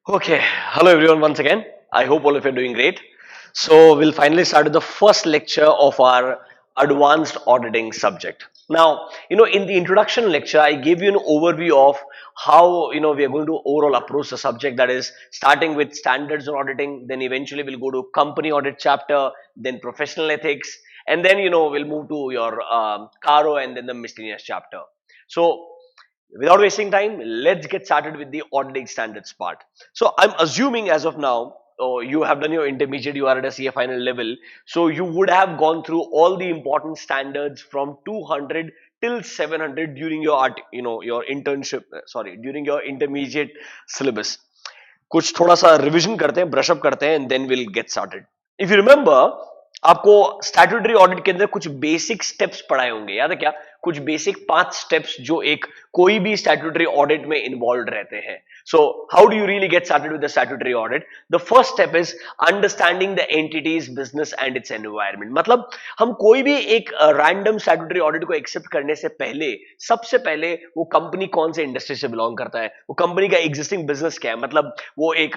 Okay, hello everyone once again. I hope all of you are doing great. So, we'll finally start with the first lecture of our advanced auditing subject. Now, in the introduction lecture, I gave you an overview of how, we are going to overall approach the subject, that is starting with standards on auditing, then eventually we'll go to company audit chapter, then professional ethics, and then, we'll move to your CARO and then the miscellaneous chapter. So, without wasting time, let's get started with the auditing standards part. So I'm assuming as of now, you have done your intermediate, you are at a CA final level, so you would have gone through all the important standards from 200 till 700 during your your internship, sorry, during your intermediate syllabus. कुछ थोड़ा सा revision करते हैं, brush up करते हैं, and then will get started. If you remember, आपको statutory audit के अंदर कुछ बेसिक स्टेप्स पढ़ाए होंगे, याद है क्या? कुछ बेसिक 5 स्टेप्स जो एक कोई भी स्टैट्यूटरी ऑडिट में इन्वॉल्व रहते हैं. So how do you really get started with the statutory audit? The first step is understanding the entities, business and its environment. मतलब हम कोई भी एक रैंडम स्टैट्यूटरी ऑडिट को एक्सेप्ट करने से पहले सबसे पहले वो कंपनी कौन से इंडस्ट्री से बिलोंग करता है, वो कंपनी का एग्जिस्टिंग बिजनेस क्या है, मतलब वो एक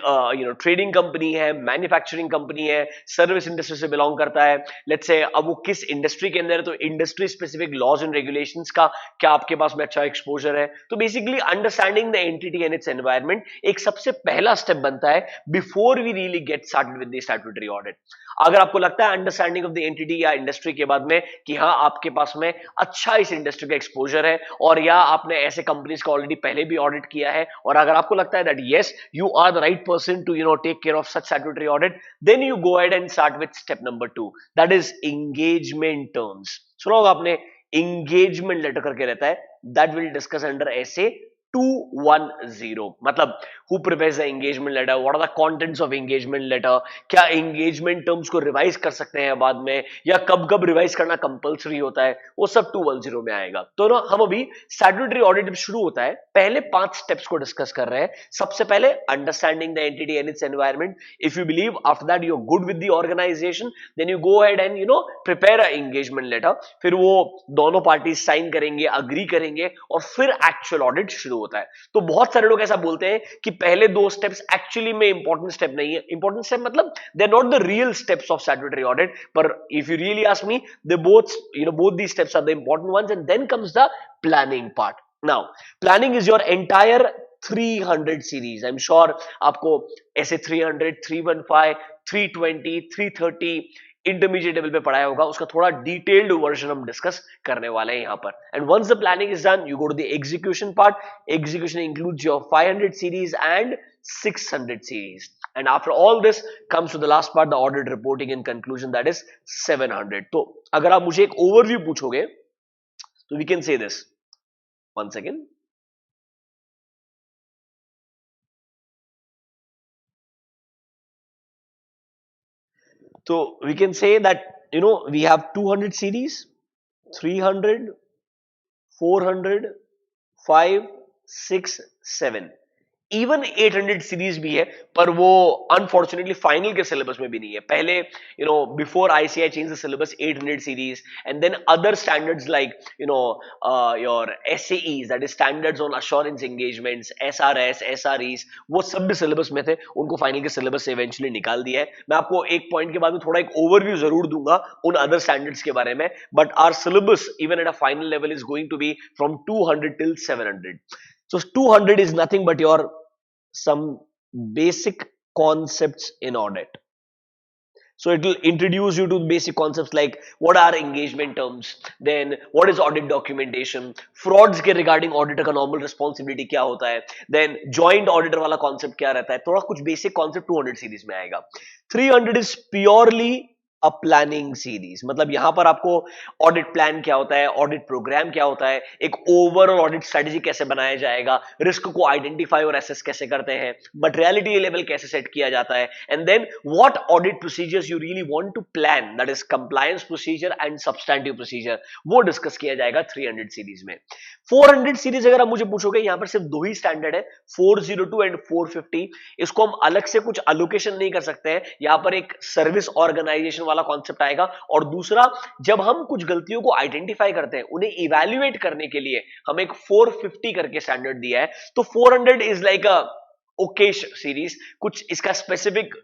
ट्रेडिंग कंपनी है, मैन्युफैक्चरिंग कंपनी है, सर्विस इंडस्ट्री से बिलोंग करता है, लेट्स से अब वो किस इंडस्ट्री के अंदर है, तो industry specific laws and regulations का क्या आपके पास में अच्छा एक्सपोजर है. तो basically understanding the entity and its environment एक सबसे पहला स्टेप बनता है before we really get started with the statutory audit. अगर आपको लगता है अंडरस्टैंडिंग ऑफ द एंटिटी या इंडस्ट्री के बाद में कि हाँ आपके पास में अच्छा इस इंडस्ट्री का एक्सपोजर है, और या आपने ऐसे कंपनीज का ऑलरेडी पहले भी ऑडिट किया है, और अगर आपको लगता है that yes you are the right person to take care of such statutory audit, then you go ahead and start with step number 2, that is engagement terms. सुना होगा आपने, एंगेजमेंट लेटर करके रहता है, दैट विल डिस्कस अंडर ऐसे 210. मतलब who prepares the engagement letter, what are the contents of engagement letter, क्या engagement terms को रिवाइज कर सकते हैं बाद में, या कब कब रिवाइज करना कंपलसरी होता है, वो सब 210 में आएगा. तो ना हम अभी स्टैट्यूटरी ऑडिट शुरू होता है, पहले 5 स्टेप्स को डिस्कस कर रहे हैं. सबसे पहले understanding the entity and its environment. If you believe after that you are good with the organisation, then you go ahead and prepare a engagement letter. फिर वो दोनों पार्टीज साइन करेंगे, अग्री करेंगे, और फिर एक्चुअल ऑडिट शुरू होता है. तो बहुत सारे लोग ऐसा बोलते हैं कि पहले 2 स्टेप्स एक्चुअली में इंपॉर्टेंट स्टेप नहीं है. इंपॉर्टेंट स्टेप मतलब they are not the real steps of statutory audit, पर if you really ask me, they both both the steps are the important ones, and then comes the planning part. Now planning is your entire 300 series. I am sure आपको ऐसे 300, 315, 320, 330 intermediate level पे पढ़ाया होगा. उसका थोड़ा detailed version हम discuss करने वाले हैं यहां पर. And once the planning is done, you go to the execution part. Execution includes your 500 series and 600 series. And after all this comes to the last part, the audit reporting and conclusion, that is 700. तो अगर आप मुझे एक overview पूछोगे तो we can say this. One second. So we can say that we have 200 series, 300, 400, 5, 6, 7. Even 800 series भी है, पर वो अनफॉर्चुनेटली फाइनल के सिलेबस में भी नहीं है. पहले before ICI change the syllabus, 800 series, and then other standards like your SAEs, that is standards on assurance engagements, SRS, SREs, वो सब भी सिलेबस में थे. उनको फाइनल के सिलेबस से इवेंचुअली निकाल दिया है. मैं आपको एक पॉइंट के बाद में थोड़ा एक ओवरव्यू जरूर दूंगा उन अदर स्टैंडर्ड्स के बारे में, but our syllabus even at a final level is going to be from 200 till 700. So 200 is nothing but your some basic concepts in audit. So it will introduce you to basic concepts like what are engagement terms, then what is audit documentation, frauds के regarding auditor का normal responsibility क्या होता है, then joint auditor वाला concept क्या रहता है. थोड़ा कुछ basic concept 200 series में आएगा. 300 is purely a planning series. मतलब यहां पर आपको ऑडिट प्लान क्या होता है, ऑडिट प्रोग्राम क्या होता है, एक ओवरऑल ऑडिट स्ट्रेटजी कैसे बनाया जाएगा, रिस्क को आइडेंटिफाई और एसेस कैसे करते हैं, मटेरियलिटी लेवल कैसे सेट किया जाता है, and then what audit procedures you really want to plan, that is compliance procedure and substantive procedure, वो डिस्कस किया जाएगा 300 सीरीज में. 400 सीरीज अगर आप मुझे पूछोगे, यहां पर सिर्फ 2 ही स्टैंडर्ड है, 402 एंड 450. इसको हम अलग से कुछ एलोकेशन नहीं कर सकते हैं. यहां पर एक सर्विस ऑर्गेनाइजेशन वाला कॉन्सेप्ट आएगा, और दूसरा जब हम कुछ गलतियों को आइडेंटिफाई करते हैं, उन्हें इवैल्यूएट करने के लिए हम एक 450 करके स्टैंडर्ड दिया है. तो 400 is like a Okesh series, कुछ इसका स्पेसिफिक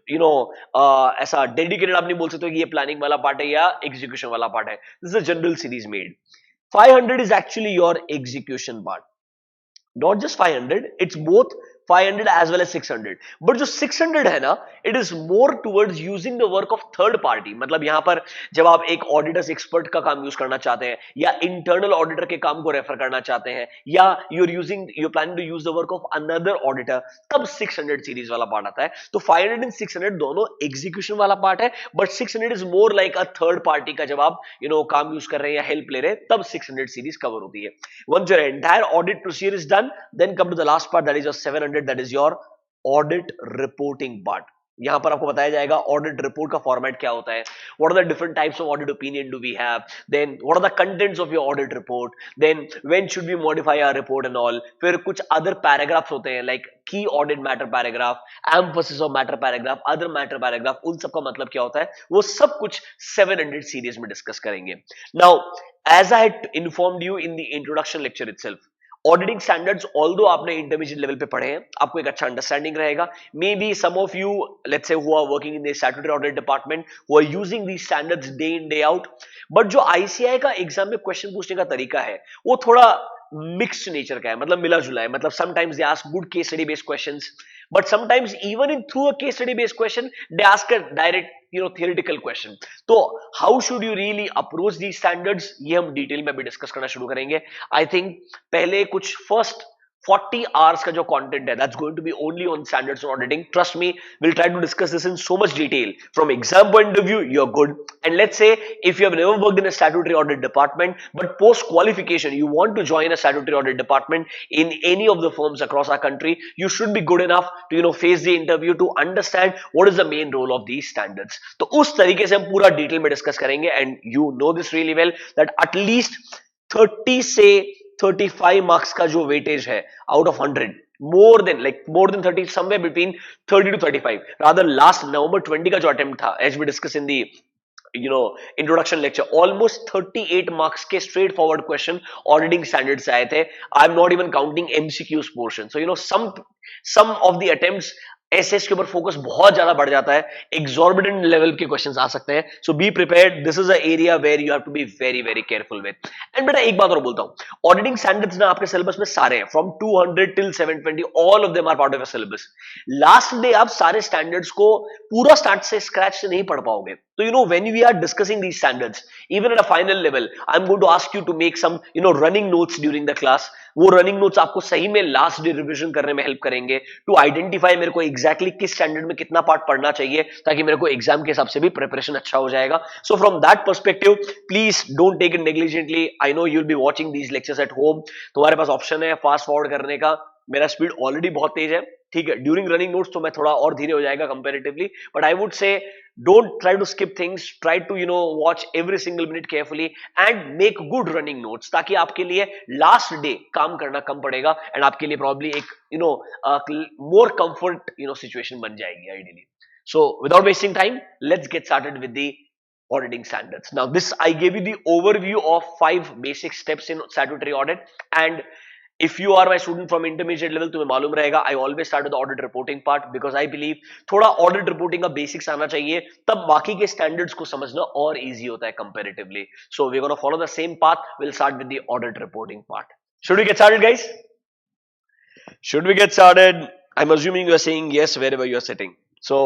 ऐसा डेडिकेटेड आप नहीं बोल सकते कि ये प्लानिंग वाला पार्ट है या एग्जीक्यूशन वाला पार्ट है. This is a general series made. 500 is actually your execution part. Not just 500, it's both 500 as well as 600. But जो 600 है ना, it is more towards using the work of third party. मतलब यहाँ पर जब आप एक ऑडिटर्स एक्सपर्ट का काम यूज करना चाहते हैं या इंटरनल ऑडिटर के काम को रेफर करना चाहते हैं या you're planning to use the work of another auditor, तब 600 सीरीज वाला पार्ट आता है. तो 500 and 600 दोनों एग्जीक्यूशन वाला पार्ट है, but 600 is more like a third party का. जब आप काम यूज कर रहे हैं या हेल्प ले रहे हैं, तब 600 सीरीज कवर होती है. Once your entire audit procedure is done, then come to the last part, that is your 700, that is your audit reporting part. यहां पर आपको बताया जाएगा ऑडिट रिपोर्ट का फॉर्मेट क्या होता है, what are the different types of audit opinion do we have, then what are the contents of your audit report, then when should we modify our report and all. फिर कुछ other paragraphs होते हैं like key audit matter paragraph, emphasis of matter paragraph, other matter paragraph, उन सब का मतलब क्या होता है, वो सब कुछ 700 सीरीज में डिस्कस करेंगे. Now as I had informed you in the introduction lecture itself, auditing standards although आपने इंटरमीडिएट लेवल पे पढ़े हैं, आपको एक अच्छा अंडरस्टैंडिंग रहेगा. Maybe some of you let's say who are working in the statutory audit department who are using these standards day in day out. But जो ICI का एग्जाम में क्वेश्चन पूछने का तरीका है वो थोड़ा मिक्स्ड नेचर का है, मतलब मिला जुला है. मतलब sometimes they ask good case study based questions, but sometimes even in through a case study based question they ask a direct theoretical question. तो how should you really approach these standards, ये हम detail में भी discuss करना शुरू करेंगे. I think पहले कुछ फर्स्ट 40 hours का जो content है, that's going to be only on standards and auditing. Trust me, we'll try to discuss this in so much detail. From exam point of view, you're good. And let's say if you have never worked in a statutory audit department, but post qualification you want to join a statutory audit department in any of the firms across our country, you should be good enough to face the interview to understand what is the main role of these standards. तो उस तरीके से हम पूरा detail में discuss करेंगे. And you know this really well that at least 30 से 35 marks का जो वेटेज है out of 100, more than 30, somewhere between 30 to 35. rather last November 20 का जो अटेम्प्ट था, as we discussed in the introduction lecture, almost 38 marks के straightforward question auditing standard से आए थे. I am not even counting MCQs portion. So some of the attempts SS के ऊपर focus बहुत ज्यादा बढ़ जाता है, एग्जॉर्बिडेंट लेवल के क्वेश्चंस आ सकते हैं. So be prepared, this is a area where you have to be very very careful with. And बेटा एक बात और बोलता हूं, ऑडिटिंग स्टैंडर्ड्स ना आपके सिलेबस में सारे हैं, from 200 till 720, all of them are part of your syllabus. Last day आप सारे स्टैंडर्ड्स को पूरा स्टार्ट से स्क्रैच से नहीं पढ़ पाओगे. तो when we are discussing these standards even at a final level, I am going to ask you to make some running notes during the class. वो रनिंग नोट्स आपको सही में लास्ट डे रिवीजन करने में हेल्प करेंगे to identify मेरे को exactly किस स्टैंडर्ड में कितना पार्ट पढ़ना चाहिए, ताकि मेरे को एग्जाम के हिसाब से भी प्रिपरेशन अच्छा हो जाएगा. So from that perspective please don't take it negligently. I know you will be watching these lectures at home. तुम्हारे पास ऑप्शन है फास्ट फॉरवर्ड करने का. मेरा स्पीड ऑलरेडी बहुत तेज है, ठीक है. ड्यूरिंग रनिंग नोट्स तो मैं थोड़ा और धीरे हो जाएगा comparatively, but I would say don't try to skip things, try to watch every single minute carefully and make good running notes, ताकि आपके लिए लास्ट डे काम करना कम पड़ेगा एंड आपके लिए प्रॉब्ली एक मोर कंफर्ट सिचुएशन बन जाएगी ideally. So without wasting time, let's get started with the auditing standards. Now this I gave you the overview of 5 basic steps in statutory audit, and if you are my student from intermediate level, तुम्हें मालूम रहेगा I always start with the audit reporting part because I believe थोड़ा audit reporting का basics आना चाहिए, तब बाकी के standards को समझना और easy होता है comparatively. So we're going to follow the same path. We'll start with the audit reporting part. Should we get started, guys? Should we get started? I'm assuming you are saying yes wherever you are sitting. So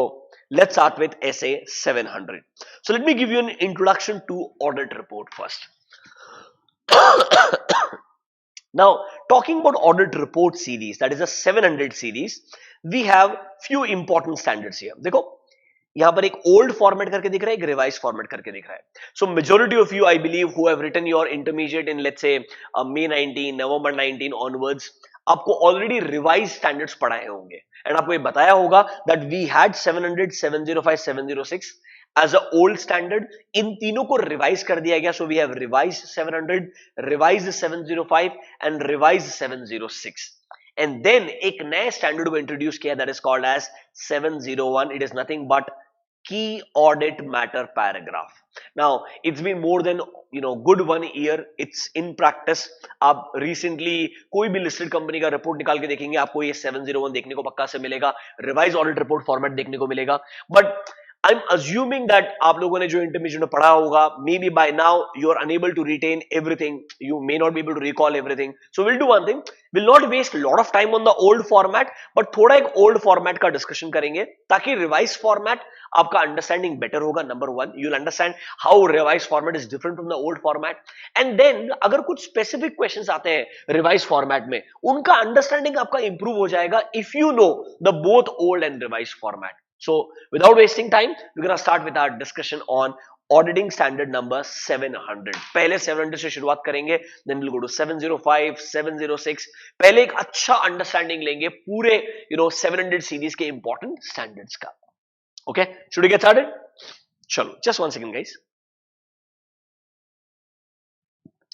let's start with SA 700. So let me give you an introduction to audit report first. Now, talking about audit report series, that is a 700 series, we have few important standards here. देखो, यहाँ पर एक old format करके दिख रहा है, एक revised format करके दिख रहा है. So, majority of you, I believe, who have written your intermediate in, let's say, May 19, November 19 onwards, आपको already revised standards पढ़ाए होंगे. And आपको ये बताया होगा that we had 700, 705, 706 as a old standard. इन तीनों को रिवाइज कर दिया गया. So we have revised 700, revised 705 and revised 706. And then एक नए स्टैंडर्ड को इंट्रोड्यूस किया, that is called as 701. It is nothing but key audit matter paragraph. Now it's been more than good 1 year it's in practice. आप recently कोई भी listed company का report निकाल के देखेंगे, आपको ये 701 देखने को पक्का से मिलेगा, revised audit report format देखने को मिलेगा. But I'm assuming that आप लोगों ने जो intermediate में पढ़ा होगा, maybe by now you are unable to retain everything, you may not be able to recall everything. So we'll do one thing, we'll not waste a lot of time on the old format, but थोड़ा एक old format का discussion करेंगे ताकि revised format आपका understanding better होगा. Number one, you'll understand how revised format is different from the old format, and then अगर कुछ specific questions आते हैं revised format में, उनका understanding आपका improve हो जाएगा if you know the both old and revised format. So without wasting time, we're going to start with our discussion on auditing standard number 700. पहले 700 से शुरुआत करेंगे, then we'll go to 705, 706. पहले एक अच्छा अंडरस्टैंडिंग लेंगे पूरे 700 सीरीज के इंपॉर्टेंट स्टैंडर्ड्स का. Okay, should we get started? चलो, just one second guys.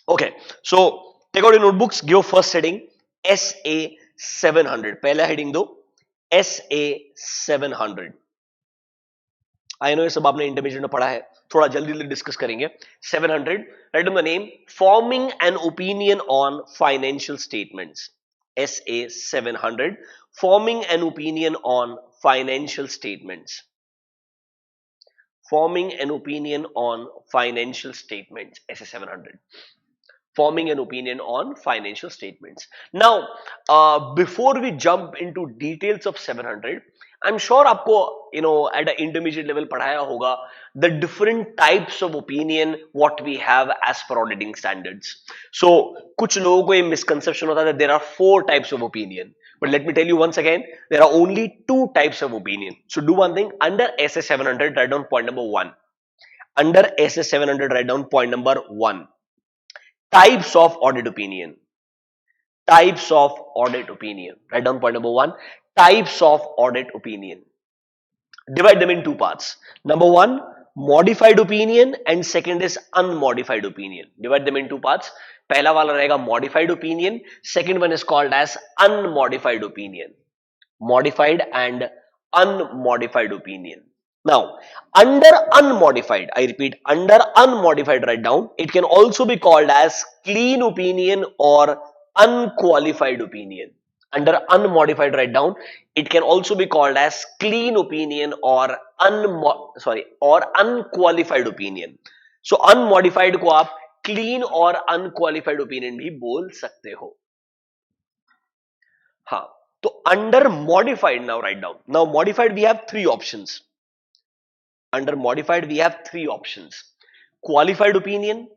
Okay, so take out your notebooks, give first heading SA 700. पहला हेडिंग दो SA 700. आई नो ये सब आपने इंटरमीडिएट में पढ़ा है, थोड़ा जल्दी जल्दी डिस्कस करेंगे. 700, right down the name, forming an opinion on financial statements. SA 700, forming an opinion on financial statements. Forming an opinion on financial statements. SA 700. Forming an opinion on financial statements. Now, before we jump into details of 700, I'm sure आपको at an intermediate level पढ़ाया होगा the different types of opinion what we have as per auditing standards. So कुछ लोगों को ये misconception होता है that there are 4 types of opinion. But let me tell you once again, there are only 2 types of opinion. So do one thing, under SA 700, write down point number 1. Under SA 700, write down point number 1. Types of audit opinion. Types of audit opinion. Write down point number 1. Types of audit opinion. Divide them in 2 parts. Number 1, modified opinion, and second is unmodified opinion. Divide them in 2 parts. पहला वाला रहेगा modified opinion, second one is called as unmodified opinion. Modified and unmodified opinion. Now, under unmodified, I repeat, under unmodified, write down, it can also be called as clean opinion or unqualified opinion. Under unmodified, write down, it can also be called as clean opinion or unqualified opinion. So unmodified को आप clean और unqualified opinion भी बोल सकते हो. हाँ, तो under modified, now write down. Now modified we have 3 options. Under modified we have 3 options. Qualified opinion,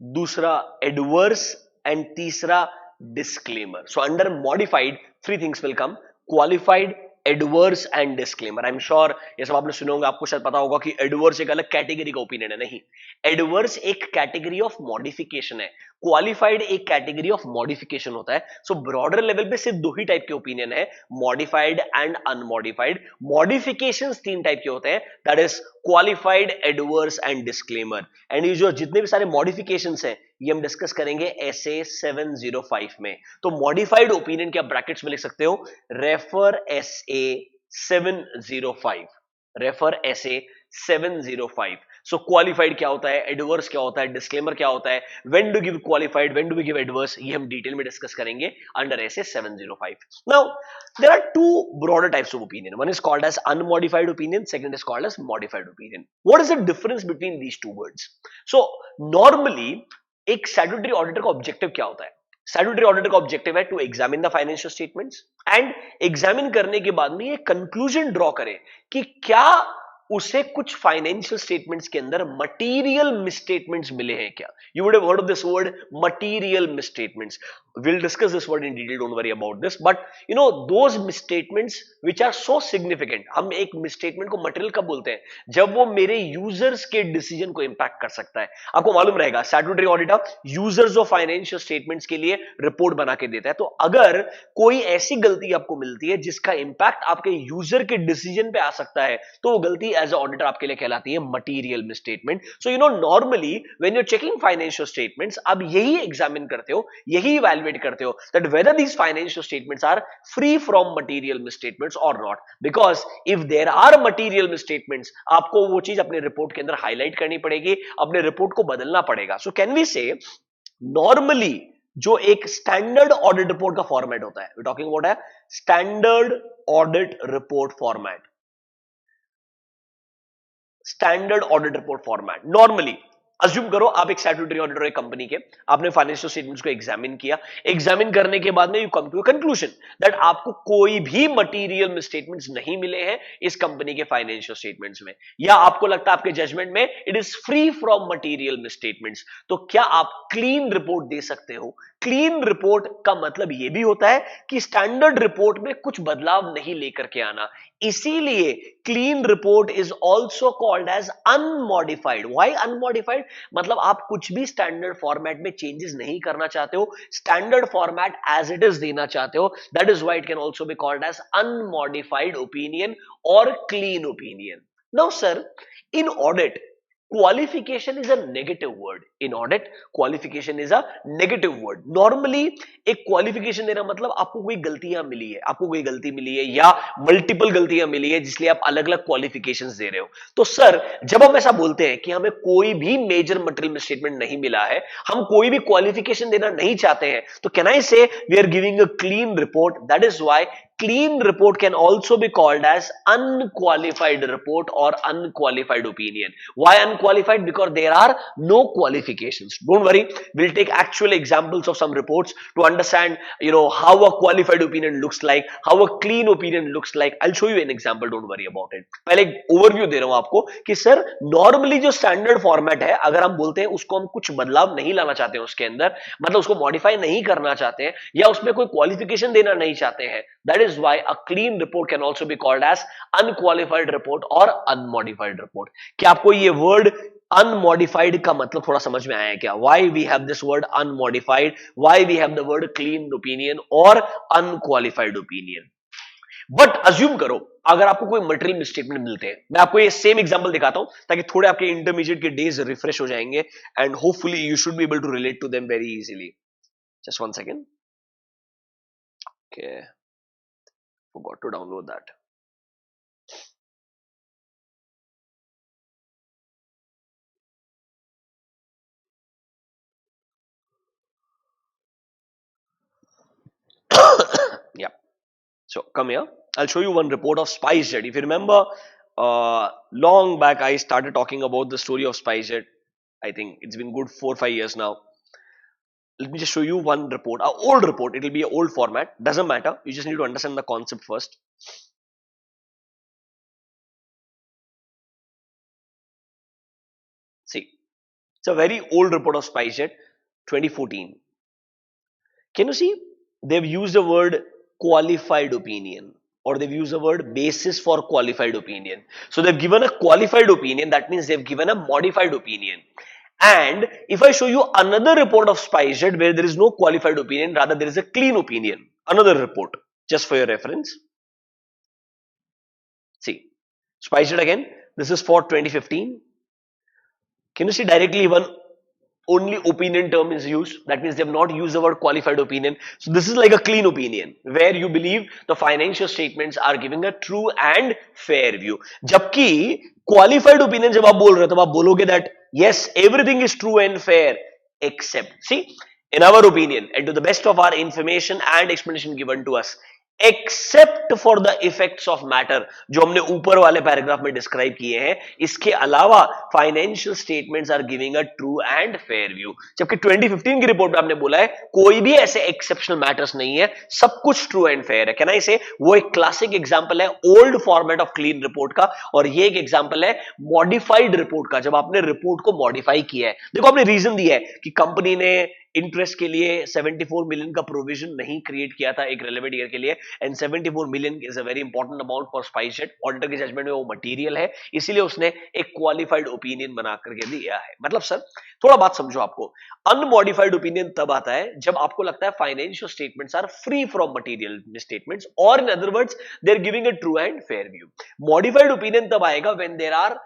दूसरा adverse, and तीसरा disclaimer. So under modified 3 things will come: qualified, adverse and disclaimer. I am sure ये सब आपने सुने होंगे, आपको शायद पता होगा कि एडवर्स एक अलग कैटेगरी का ओपिनियन है. नहीं, एडवर्स एक कैटेगरी ऑफ मॉडिफिकेशन है, क्वालिफाइड एक कैटेगरी ऑफ मॉडिफिकेशन होता है. सो ब्रॉडर लेवल पे सिर्फ 2 ही टाइप के ओपिनियन है, modified and unmodified. Modifications 3 type के होते हैं, that is qualified, adverse and disclaimer. And ये जो जितने भी सारे मॉडिफिकेशंस हैं ये हम डिस्कस करेंगे SA 705 में. तो मॉडिफाइड ओपिनियन के आप ब्रैकेट्स में लिख सकते हो, रेफर SA 705. Refer SA 705. सो क्वालिफाइड क्या होता है, एडवर्स क्या होता है, डिस्क्लेमर क्या होता है, when do give qualified, when do we give adverse, ये हम डिटेल में डिस्कस करेंगे under SA 705. Now there are 2 broader types of opinion. One is called as unmodified opinion, second is called as modified opinion. What is the difference between these 2 words? So normally एक statutory auditor का objective क्या होता है? Statutory auditor का objective है to examine the financial statements and examine करने के बाद में ये कंक्लूजन ड्रॉ करे कि क्या उसे कुछ फाइनेंशियल स्टेटमेंट्स के अंदर मटेरियल मिसस्टेटमेंट्स मिले हैं क्या. You would have heard of this word, material misstatements. We'll discuss this word in detail, don't worry about this. But you know those misstatements which are so significant, हम एक misstatement को material कब बोलते हैं? जब वो मेरे users के decision को impact कर सकता है. आपको मालूम रहेगा statutory auditor users of financial statements के लिए report बना के देता है. तो अगर कोई ऐसी गलती आपको मिलती है जिसका impact आपके user के decision पे आ सकता है, तो वो गलती एज अ ऑडिटर आपके लिए कहलाती है material misstatement. So you know normally when you checking financial statements आप यही एग्जामिन करते हो, यही इवैल्यूएट करते हो that whether these financial statements are free from material misstatements और not. Because if there are material misstatements आपको वो चीज अपने रिपोर्ट के अंदर हाईलाइट करनी पड़ेगी, अपने रिपोर्ट को बदलना पड़ेगा. So can we say normally जो एक स्टैंडर्ड ऑडिट रिपोर्ट का फॉर्मेट होता है, टॉकिंग अबाउट है standard audit report format. Standard audit report format normally assume करो आप एक स्टैट्यूटरी ऑडिटर एक कंपनी के, आपने फाइनेंशियल स्टेटमेंट्स को एग्जामिन किया, एग्जामिन करने के बाद में you come to a conclusion that आपको कोई भी मटीरियल मिसस्टेटमेंट्स नहीं मिले हैं इस कंपनी के फाइनेंशियल स्टेटमेंट्स में, या आपको लगता है आपके जजमेंट में it is free from material misstatements, तो क्या आप क्लीन रिपोर्ट दे सकते हो? क्लीन रिपोर्ट का मतलब यह भी होता है कि स्टैंडर्ड रिपोर्ट में कुछ बदलाव नहीं लेकर के आना. इसीलिए clean report is also called as unmodified. Why unmodified? मतलब आप कुछ भी स्टैंडर्ड फॉर्मेट में चेंजेस नहीं करना चाहते हो, standard format as it is देना चाहते हो. That is why it can also be called as unmodified opinion और clean opinion. Now sir, in audit qualification is a negative word. In audit qualification is a negative word. Normally एक qualification देना मतलब आपको कोई गलतियां मिली है, आपको कोई गलती मिली है या मल्टीपल गलतियां मिली है जिसलिए आप अलग अलग क्वालिफिकेशंस दे रहे हो. तो सर जब हम ऐसा बोलते हैं कि हमें कोई भी मेजर मटेरियल स्टेटमेंट नहीं मिला है, हम कोई भी क्वालिफिकेशन देना नहीं चाहते हैं, तो can I say we are giving a clean report. That is why clean report can also be called as unqualified report or unqualified opinion. Why unqualified? Because there are no qualifications. Don't worry, we'll take actual examples of some reports to understand how a qualified opinion looks like, how a clean opinion looks like. I'll show you an example, don't worry about it. पहले एक overview दे रहा हूं आपको कि sir normally जो standard format है अगर हम बोलते हैं उसको हम कुछ बदलाव नहीं लाना चाहते हैं उसके अंदर, मतलब उसको मॉडिफाई नहीं करना चाहते हैं या उसमें कोई क्वालिफिकेशन देना नहीं चाहते हैं, that is why a clean report can also be called as unqualified report or unmodified report. क्या आपको ये वर्ड unmodified का मतलब थोड़ा समझ में आया है क्या? Why we have this word unmodified, why we have the word clean opinion or unqualified opinion. But assume करो अगर आपको कोई मटेरियल मिसस्टेटमेंट मिलते हैं, मैं आपको ये सेम एग्जांपल दिखाता हूं ताकि थोड़े आपके इंटरमीडिएट के डेज रिफ्रेश हो जाएंगे and hopefully you should be able to relate to them very easily. Just one second. Okay, forgot to download that. Yeah, so come here, I'll show you one report of SpiceJet. If you remember, long back I started talking about the story of SpiceJet. I think it's been good 4-5 years now. Let me just show you one report, an old report. It will be an old format, doesn't matter, you just need to understand the concept first. See, it's a very old report of SpiceJet, 2014. Can you see? They've used the word qualified opinion or they've used the word basis for qualified opinion. So they've given a qualified opinion, that means they've given a modified opinion. And if I show you another report of SpiceJet where there is no qualified opinion, rather there is a clean opinion, another report, just for your reference. See, SpiceJet again, this is for 2015. Can you see directly one only opinion term is used? That means they have not used the word qualified opinion. So this is like a clean opinion where you believe the financial statements are giving a true and fair view. जबकि qualified opinion जब आप बोल रहे हो तो आप बोलोगे that yes, everything is true and fair except, see, in our opinion and to the best of our information and explanation given to us, except for the effects of matter जो हमने ऊपर वाले पैराग्राफ में describe किए हैं, इसके अलावा financial statements are giving a true and fair view. जबकि 2015 की रिपोर्ट में आपने बोला है कोई भी ऐसे एक्सेप्शनल मैटर्स नहीं है, सब कुछ ट्रू एंड फेयर है. कैन आई से वो एक क्लासिक एग्जांपल है old format of clean report का, और ये एक एग्जांपल है मॉडिफाइड रिपोर्ट का, जब आपने रिपोर्ट को मॉडिफाई किया है. देखो आपने रीजन दिया है कि कंपनी ने इंटरेस्ट के लिए 74 मिलियन का प्रोविजन नहीं क्रिएट किया था एक रेलेवेंट ईयर के लिए, and 74 million is a very important amount for SpiceJet. Auditor की जजमेंट में वो मटेरियल है, इसीलिए उसने एक क्वालिफाइड ओपिनियन बना करके दिया है। मतलब सर थोड़ा बात समझो, आपको अनमॉडिफाइड ओपिनियन तब आता है जब आपको लगता है financial statements are free from material statements, और in other words they are giving a true and fair view. Modified opinion तब आएगा व्हेन देयर आर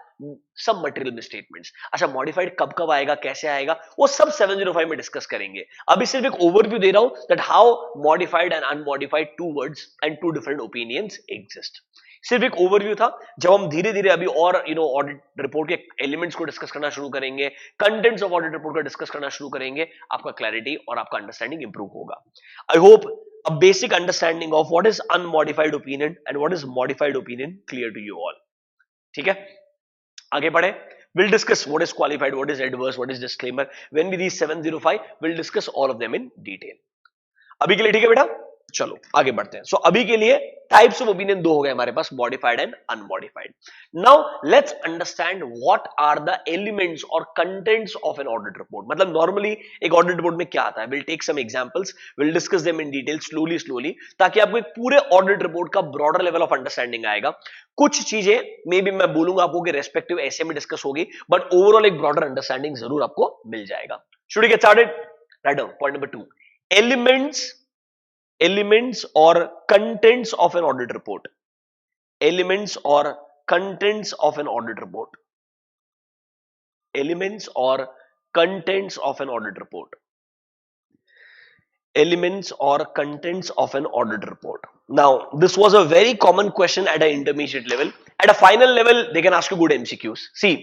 सब मटेरियल मिसस्टेटमेंट्स। अच्छा, मॉडिफाइड कब कब आएगा, कैसे आएगा, वो सब 705 में डिस्कस करेंगे। अभी सिर्फ एक ओवरव्यू दे रहा हूं that how modified and unmodified two words and two different opinions exist. सिर्फ एक ओवरव्यू था। जब हम धीरे धीरे अभी और ऑडिट रिपोर्ट के एलिमेंट्स को डिस्कस करना शुरू करेंगे, कंटेंट्स ऑफ ऑडिट रिपोर्ट का डिस्कस करना शुरू करेंगे, आपका क्लैरिटी और आपका अंडरस्टैंडिंग इंप्रूव होगा। I hope a basic understanding of what is unmodified opinion and what is modified opinion clear to you all. ठीक है, आगे बढ़े। We'll discuss what is qualified, what is adverse, what is disclaimer. When we reach 705, we'll discuss all of them in detail. अभी के लिए ठीक है बेटा, चलो आगे बढ़ते हैं। सो अभी के लिए टाइप्स ऑफ ओपिनियन दो हो गए हमारे पास, modified and unmodified. Now let's understand what are the elements और contents of an audit report. मतलब नॉर्मली एक ऑडिट रिपोर्ट में क्या आता है, will take some examples, will discuss them in detail slowly, ताकि आपको एक पूरे ऑडिट रिपोर्ट का ब्रॉडर लेवल ऑफ अंडरस्टैंडिंग आएगा। कुछ चीजें मे बी मैं बोलूंगा आपको कि रेस्पेक्टिव ऐसे में डिस्कस होगी, बट ओवरऑल एक ब्रॉडर अंडरस्टैंडिंग जरूर आपको मिल जाएगा। Should we get started? Right down point number 2, elements or contents of an audit report. Elements or contents of an audit report. Elements or contents of an audit report. Elements or contents of an audit report. Now, this was a very common question at an intermediate level. At a final level, they can ask you good MCQs. See,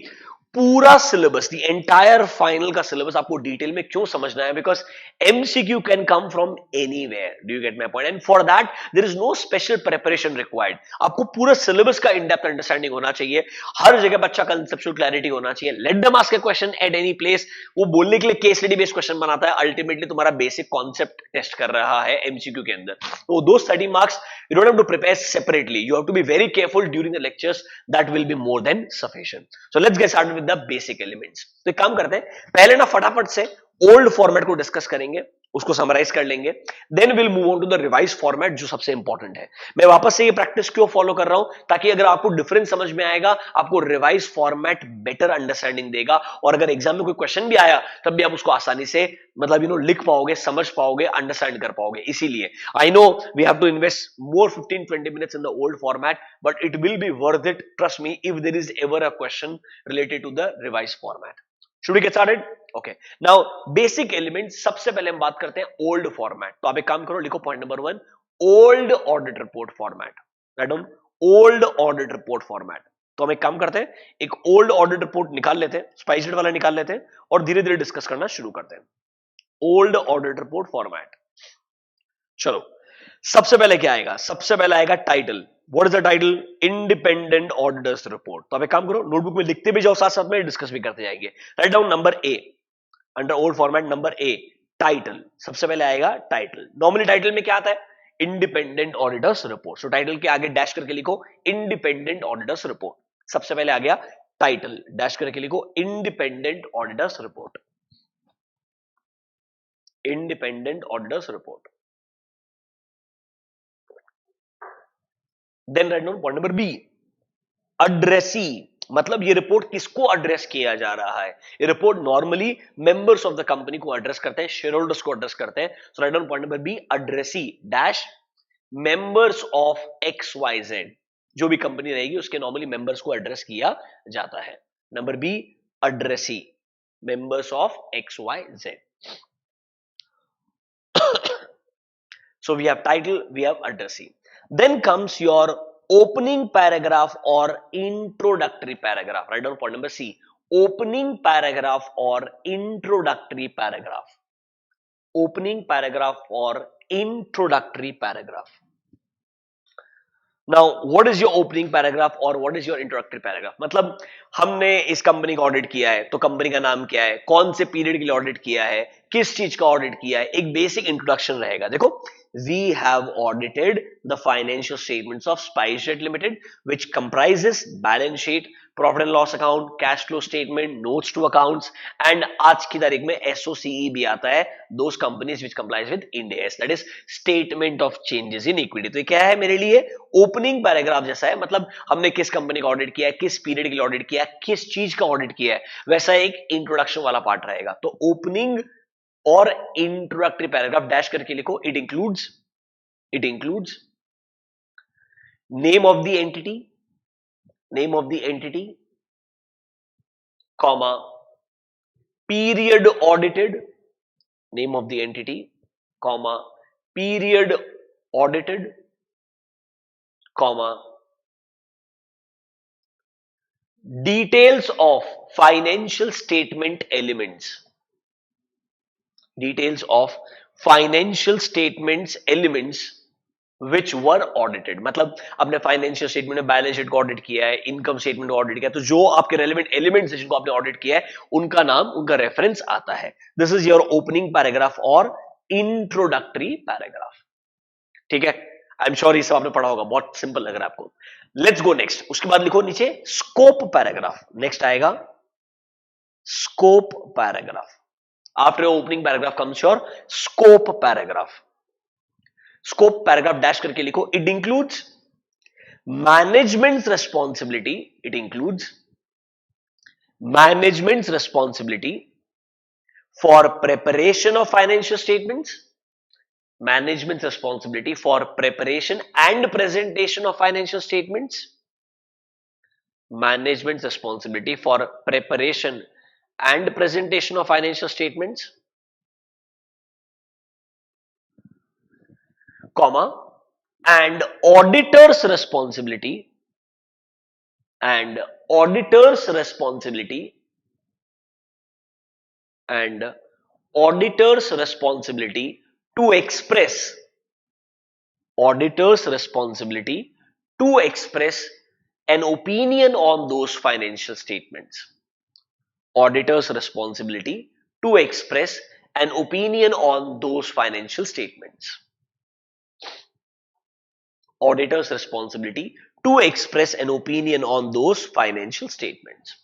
पूरा सिलेबस, the entire final का syllabus आपको detail में क्यों समझना है, because MCQ can come from anywhere. Do you get my point? And for that there is no special preparation required. आपको पूरा सिलेबस का इन डेप्थ अंडरस्टैंडिंग होना चाहिए, हर जगह बच्चा कंसेप्चुअल क्लैरिटी होना चाहिए। Let them ask a question at any place. वो बोलने के लिए केस स्टडी बेस्ड क्वेश्चन बनाता है, अल्टीमेटली तुम्हारा बेसिक कॉन्सेप्ट टेस्ट कर रहा है एमसीक्यू के अंदर। तो दो 30 marks you don't have to prepare separately. You have to be very careful during the lectures. That will be more than sufficient. So let's get started with the basic elements. तो एक काम करते हैं, पहले ना फटाफट से ओल्ड फॉर्मेट को डिस्कस करेंगे, उसको समराइज कर लेंगे, then will move on to the revise format जो सबसे इंपॉर्टेंट है। मैं वापस से ये प्रैक्टिस क्यों फॉलो कर रहा हूं, ताकि अगर आपको डिफरेंस समझ में आएगा, आपको रिवाइज फॉर्मेट बेटर अंडरस्टैंडिंग देगा, और अगर एग्जाम में कोई क्वेश्चन भी आया तब भी आप उसको आसानी से मतलब लिख पाओगे, समझ पाओगे, अंडरस्टैंड कर पाओगे। इसीलिए I know we have to invest more 15-20 minutes in the old format, but it will be worth it, trust me, if there is ever a question related to the revise format. Should we get started? Okay, now basic element. सबसे पहले हम बात करते हैं old format. तो आप एक काम करो, लिखो point number 1, old audit report format. Write down, old audit report format. तो हम एक काम करते हैं, एक ओल्ड ऑडिट रिपोर्ट निकाल लेते हैं, स्पाइसजेट वाला निकाल लेते हैं, और धीरे धीरे डिस्कस करना शुरू करते हैं। Old audit report format. चलो, सबसे पहले क्या आएगा? सबसे पहले आएगा title. What is the title? Independent Auditors Report. तो आप एक काम करो, नोटबुक में लिखते भी जाओ, साथ साथ में डिस्कस भी करते जाएंगे। Write down number A, under old format number A, title. सबसे पहले आएगा टाइटल। नॉर्मली टाइटल में क्या आता है? Independent auditors report. सो टाइटल के आगे डैश करके लिखो इंडिपेंडेंट ऑडिटर्स रिपोर्ट। सबसे पहले आ गया टाइटल, डैश करके लिखो independent auditors report. Independent auditors report. Then write down point number B, addressee. मतलब ये रिपोर्ट किसको एड्रेस किया जा रहा है? ये report normally members of the company को एड्रेस करते हैं, शेयर होल्डर्स को एड्रेस करते हैं। So write down point number B, addressee dash members of XYZ। जो भी कंपनी रहेगी उसके नॉर्मली मेंबर्स को एड्रेस किया जाता है। Number B, addressee, members of XYZ। So we have title, we have addressee. Then comes your opening paragraph or introductory paragraph. Write down point number C. Opening paragraph or introductory paragraph. Opening paragraph or introductory paragraph. Now, what is your opening paragraph or what is your introductory paragraph? मतलब हमने इस company का audit किया है, तो company का नाम क्या है, कौन से पीरियड के लिए ऑडिट किया है, किस चीज का ऑडिट किया है, एक बेसिक इंट्रोडक्शन रहेगा। देखो, we have audited the financial statements of SpiceJet Limited, which comprises balance sheet, profit and loss account, cash flow statement, notes to accounts and आज की तारीख में एसओसीई भी आता है, those companies which complies with Ind AS, that is statement of changes in equity. तो ये क्या है मेरे लिए? ओपनिंग पैराग्राफ जैसा है, मतलब हमने किस कंपनी का ऑडिट किया है, किस पीरियड के लिए ऑडिट किया है, किस चीज का ऑडिट किया है, वैसा एक इंट्रोडक्शन वाला पार्ट रहेगा। तो ओपनिंग और इंट्रोडक्टरी पैराग्राफ डैश करके लिखो। It includes name of the entity, comma, period audited, name of the entity, comma, period audited, comma, details of financial statement elements, which were audited। मतलब आपने financial statement में balance sheet को audit किया है, income statement को audit किया है, तो जो आपके रेलेवेंट एलिमेंट्स है जिनको आपने ऑडिट किया है उनका नाम, उनका रेफरेंस आता है। This is your opening paragraph और इंट्रोडक्टरी पैराग्राफ। ठीक है, आई एम श्योर ये सब आपने पढ़ा होगा, बहुत सिंपल लग रहा है आपको। Let's go next. उसके बाद लिखो नीचे स्कोप पैराग्राफ। नेक्स्ट आएगा scope paragraph. After opening paragraph comes your scope paragraph. Scope paragraph dash करके लिखो। It includes managements responsibility, for preparation of financial statements, management responsibility for preparation and presentation of financial statements, management responsibility for preparation and presentation of financial statements, comma, and auditor's responsibility to express an opinion on those financial statements. Auditor's responsibility to express an opinion on those financial statements. Auditor's responsibility to express an opinion on those financial statements.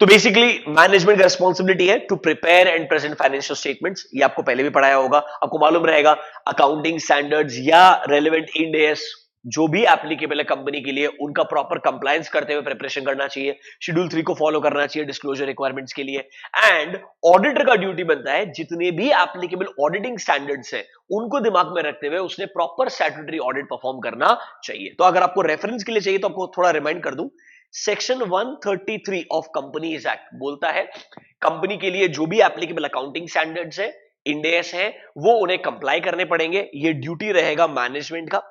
तो basically management का responsibility है to prepare and present financial statements. ये आपको पहले भी पढ़ाया होगा, आपको मालूम रहेगा अकाउंटिंग स्टैंडर्ड्स या रेलेवेंट इंड एस जो भी एप्लीकेबल है कंपनी के लिए, उनका प्रॉपर कंप्लायंस करते हुए प्रिपरेशन करना चाहिए, शेड्यूल 3 को फॉलो करना चाहिए डिस्क्लोजर रिक्वायरमेंट्स के लिए। एंड ऑडिटर का ड्यूटी बनता है जितने भी एप्लीकेबल ऑडिटिंग स्टैंडर्ड्स है उनको दिमाग में रखते हुए उसने प्रॉपर स्टैट्यूटरी ऑडिट परफॉर्म करना चाहिए। तो अगर आपको रेफरेंस के लिए चाहिए तो आपको थोड़ा रिमाइंड कर दूं, सेक्शन 133 ऑफ कंपनीज एक्ट बोलता है कंपनी के लिए जो भी एप्लीकेबल अकाउंटिंग स्टैंडर्ड्स है, इंड एस है, वो उन्हें कंप्लाई करने पड़ेंगे। ये ड्यूटी रहेगा मैनेजमेंट का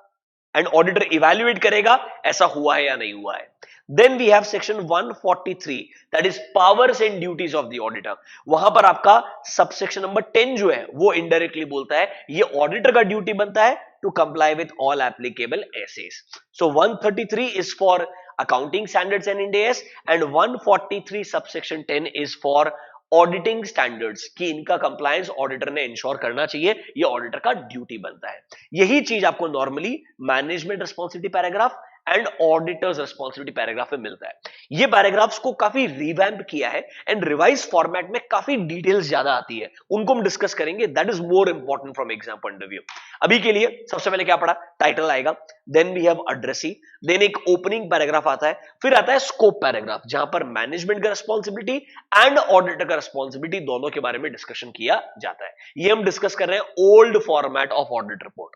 एंड ऑडिटर इवैल्यूएट करेगा ऐसा हुआ है या नहीं हुआ है। Then we have section 143 that is powers and duties of the auditor. वहां पर आपका सबसेक्शन नंबर 10 जो है वो इनडायरेक्टली बोलता है ये ऑडिटर का ड्यूटी बनता है to comply with all applicable ASs. So 133 is for accounting standards and Ind AS and 143 subsection 10 is for auditing standards कि इनका कंप्लायंस ऑडिटर ने इंश्योर करना चाहिए, ये ऑडिटर का ड्यूटी बनता है। यही चीज आपको normally management responsibility paragraph and auditors responsibility paragraph में मिलता है। ये पैराग्राफ्स को काफी रिवैम्प किया है एंड रिवाइज फॉर्मेट में काफी डिटेल्स ज्यादा आती है, उनको हम डिस्कस करेंगे। That is more important from exam point of view. अभी के लिए सबसे पहले क्या पढ़ा, टाइटल आएगा, then we have addressee, then एक ओपनिंग पैराग्राफ आता है, फिर आता है स्कोप पैराग्राफ जहां पर मैनेजमेंट का रिस्पांसिबिलिटी एंड ऑडिटर का रिस्पांसिबिलिटी दोनों के बारे में डिस्कशन किया जाता है। ये हम डिस्कस कर रहे हैं old format of audit report.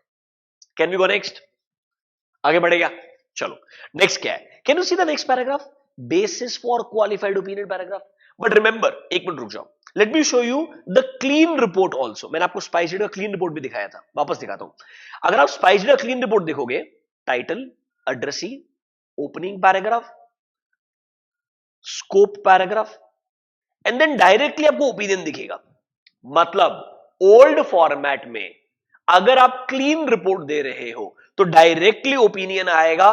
Can we go next, आगे बढ़ेगा। चलो नेक्स्ट क्या है, can you see the next paragraph, basis for qualified opinion paragraph. But remember, एक मिनट रुक जाओ, let me show you the clean report also. मैंने आपको स्पाइसजेट का क्लीन रिपोर्ट भी दिखाया था, वापस दिखाता हूं। अगर आप स्पाइसजेट का क्लीन रिपोर्ट देखोगे, title, addressee, opening paragraph, scope paragraph and then directly आपको ओपिनियन दिखेगा। मतलब ओल्ड फॉर्मेट में अगर आप क्लीन रिपोर्ट दे रहे हो तो डायरेक्टली ओपिनियन आएगा,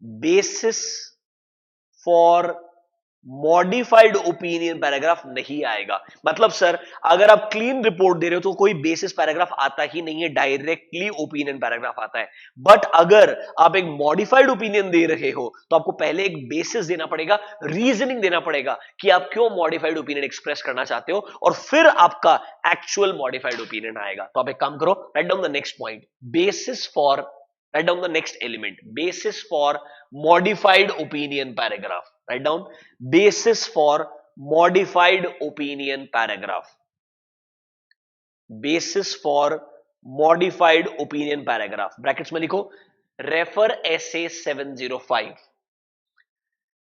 basis for modified opinion paragraph नहीं आएगा। मतलब सर अगर आप क्लीन रिपोर्ट दे रहे हो तो कोई बेसिस पैराग्राफ आता ही नहीं है, डायरेक्टली ओपिनियन पैराग्राफ आता है। बट अगर आप एक मॉडिफाइड ओपिनियन दे रहे हो तो आपको पहले एक बेसिस देना पड़ेगा, रीजनिंग देना पड़ेगा कि आप क्यों मॉडिफाइड ओपिनियन एक्सप्रेस करना चाहते हो, और फिर आपका एक्चुअल मॉडिफाइड ओपिनियन आएगा। तो आप एक काम करो, write down the next point, basis for, write down the next element, basis for modified opinion paragraph. Write down basis for modified opinion paragraph. Basis for modified opinion paragraph. Brackets में लिखो, refer SA 705.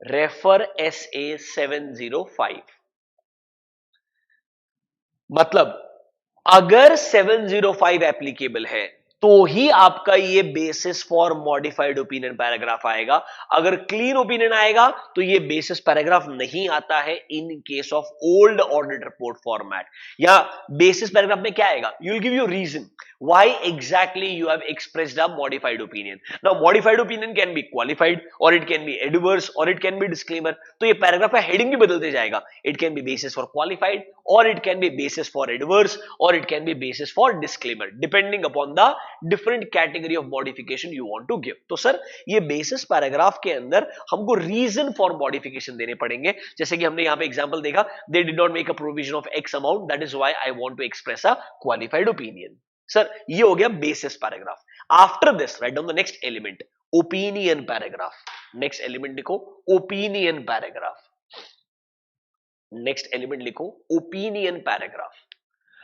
Refer SA 705. मतलब अगर 705 applicable है तो ही आपका ये basis for modified opinion paragraph आएगा। अगर क्लीन ओपिनियन आएगा तो ये बेसिस पैराग्राफ नहीं आता है in case of old audit report format. या बेसिस पैराग्राफ में क्या आएगा, you will give you reason why exactly you have expressed a modified opinion. Now modified opinion can be qualified or it can be adverse or it can be disclaimer. तो ये paragraph का heading भी बदलते जाएगा, it can be basis for qualified or it can be basis for adverse or it can be basis for disclaimer depending upon the different category of modification you want to give. तो sir ये basis paragraph के अंदर हमको reason for modification देने पड़ेंगे, जैसे कि हमने यहाँ पे एग्जांपल देखा, they did not make a provision of x amount, that is why I want to express a qualified opinion. Sir ये हो गया basis paragraph. After this right down the next element, opinion paragraph. Next element लिखो opinion paragraph. Next element लिखो opinion paragraph.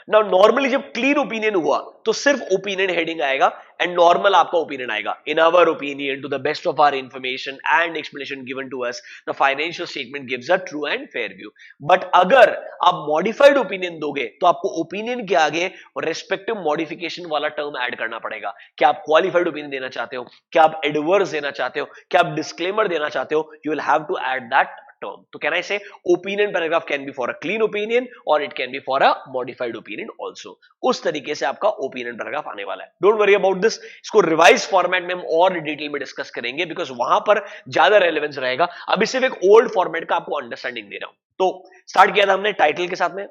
Now normally जब clean opinion हुआ तो सिर्फ opinion heading आएगा एंड नॉर्मल आपका ओपिनियन आएगा, in our opinion to the best of our information and explanation given to us the financial statement gives a true and fair view. But अगर आप modified opinion दोगे तो आपको opinion के आगे रेस्पेक्टिव मॉडिफिकेशन वाला टर्म ऐड करना पड़ेगा। क्या आप क्वालिफाइड ओपिनियन देना चाहते हो, क्या आप एडवर्स देना चाहते हो, क्या आप डिस्क्लेमर देना चाहते हो, you will have to add that term. So can I say opinion paragraph can be for a clean opinion or it can be for a modified opinion also. उस तरीके से आपका opinion paragraph आने वाला है। Don't worry about this. इसको revised format में हम और डिटेल में डिस्कस करेंगे बिकॉज वहां पर ज्यादा रेलेवेंस रहेगा। अभी सिर्फ एक ओल्ड फॉर्मेट का आपको अंडरस्टैंडिंग दे रहा हूं। तो स्टार्ट किया था हमने टाइटल के साथ में,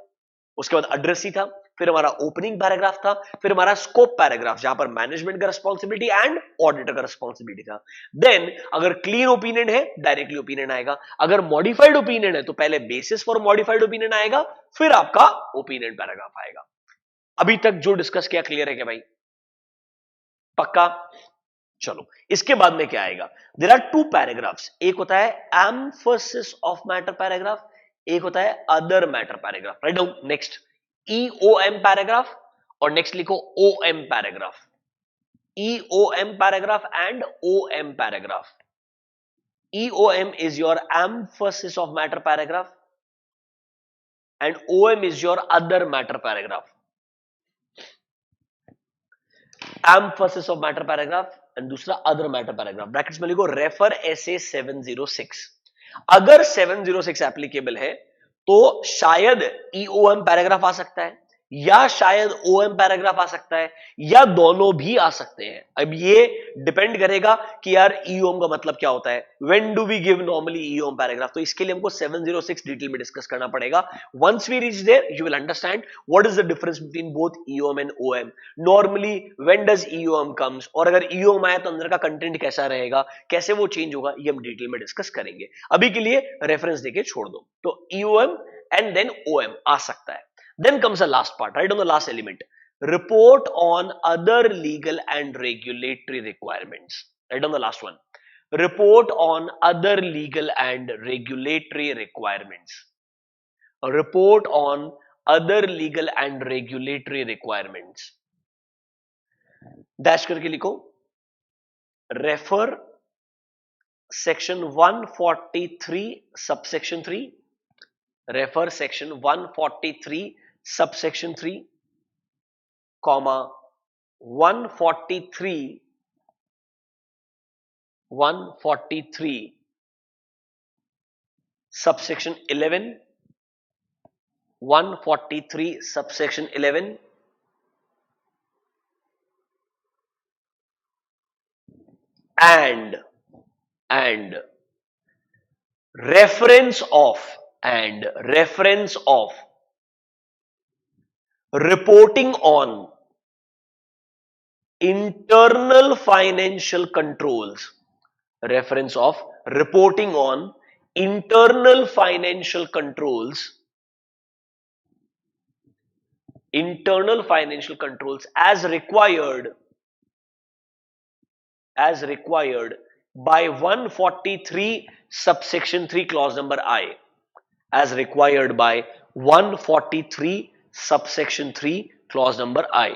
उसके बाद एड्रेस ही था, फिर हमारा ओपनिंग पैराग्राफ था, फिर हमारा स्कोप पैराग्राफ जहां पर मैनेजमेंट का रिस्पॉन्सिबिलिटी एंड ऑडिटर का रिस्पॉन्सिबिलिटी था। देन अगर क्लीन ओपिनियन है डायरेक्टली ओपिनियन आएगा, अगर मॉडिफाइड ओपिनियन है तो पहले बेसिस फॉर मॉडिफाइड ओपिनियन आएगा, फिर आपका ओपिनियन पैराग्राफ आएगा। अभी तक जो डिस्कस किया क्लियर है क्या भाई? पक्का? चलो इसके बाद में क्या आएगा, देयर आर टू पैराग्राफ्स, एक होता है एम्फसिस ऑफ मैटर पैराग्राफ, एक होता है other matter paragraph. Right down next EOM paragraph और नेक्स्ट लिखो OM paragraph. EOM paragraph and OM paragraph. EOM is your emphasis of matter paragraph and OM is your other matter paragraph. Emphasis of matter paragraph and दूसरा other matter paragraph। Brackets में लिखो refer SA 706। अगर 706 applicable है तो शायद EOM paragraph आ सकता है या शायद OM पैराग्राफ आ सकता है या दोनों भी आ सकते हैं। अब ये डिपेंड करेगा कि यार EOM का मतलब क्या होता है, when do we give normally EOM paragraph. तो इसके लिए हमको 706 डिटेल में डिस्कस करना पड़ेगा। Once we reach there you will understand what is the difference between both EOM and OM। Normally when does EOM comes, और अगर EOM आए तो अंदर का कंटेंट कैसा रहेगा, कैसे वो चेंज होगा, ये हम डिटेल में डिस्कस करेंगे। अभी के लिए रेफरेंस देके छोड़ दो। तो EOM and then OM आ सकता है। Then comes the last part, right on the last element, report on other legal and regulatory requirements. Right on the last one, report on other legal and regulatory requirements. A report on other legal and regulatory requirements. Dash करके लिखो, refer section 143 subsection 3, refer section 143 subsection 3 comma 143 subsection 11, 143 subsection 11 and reference of and reference of reporting on internal financial controls, reference of reporting on internal financial controls, internal financial controls as required by 143 subsection 3 clause number I, as required by 143 subsection 3 clause number I.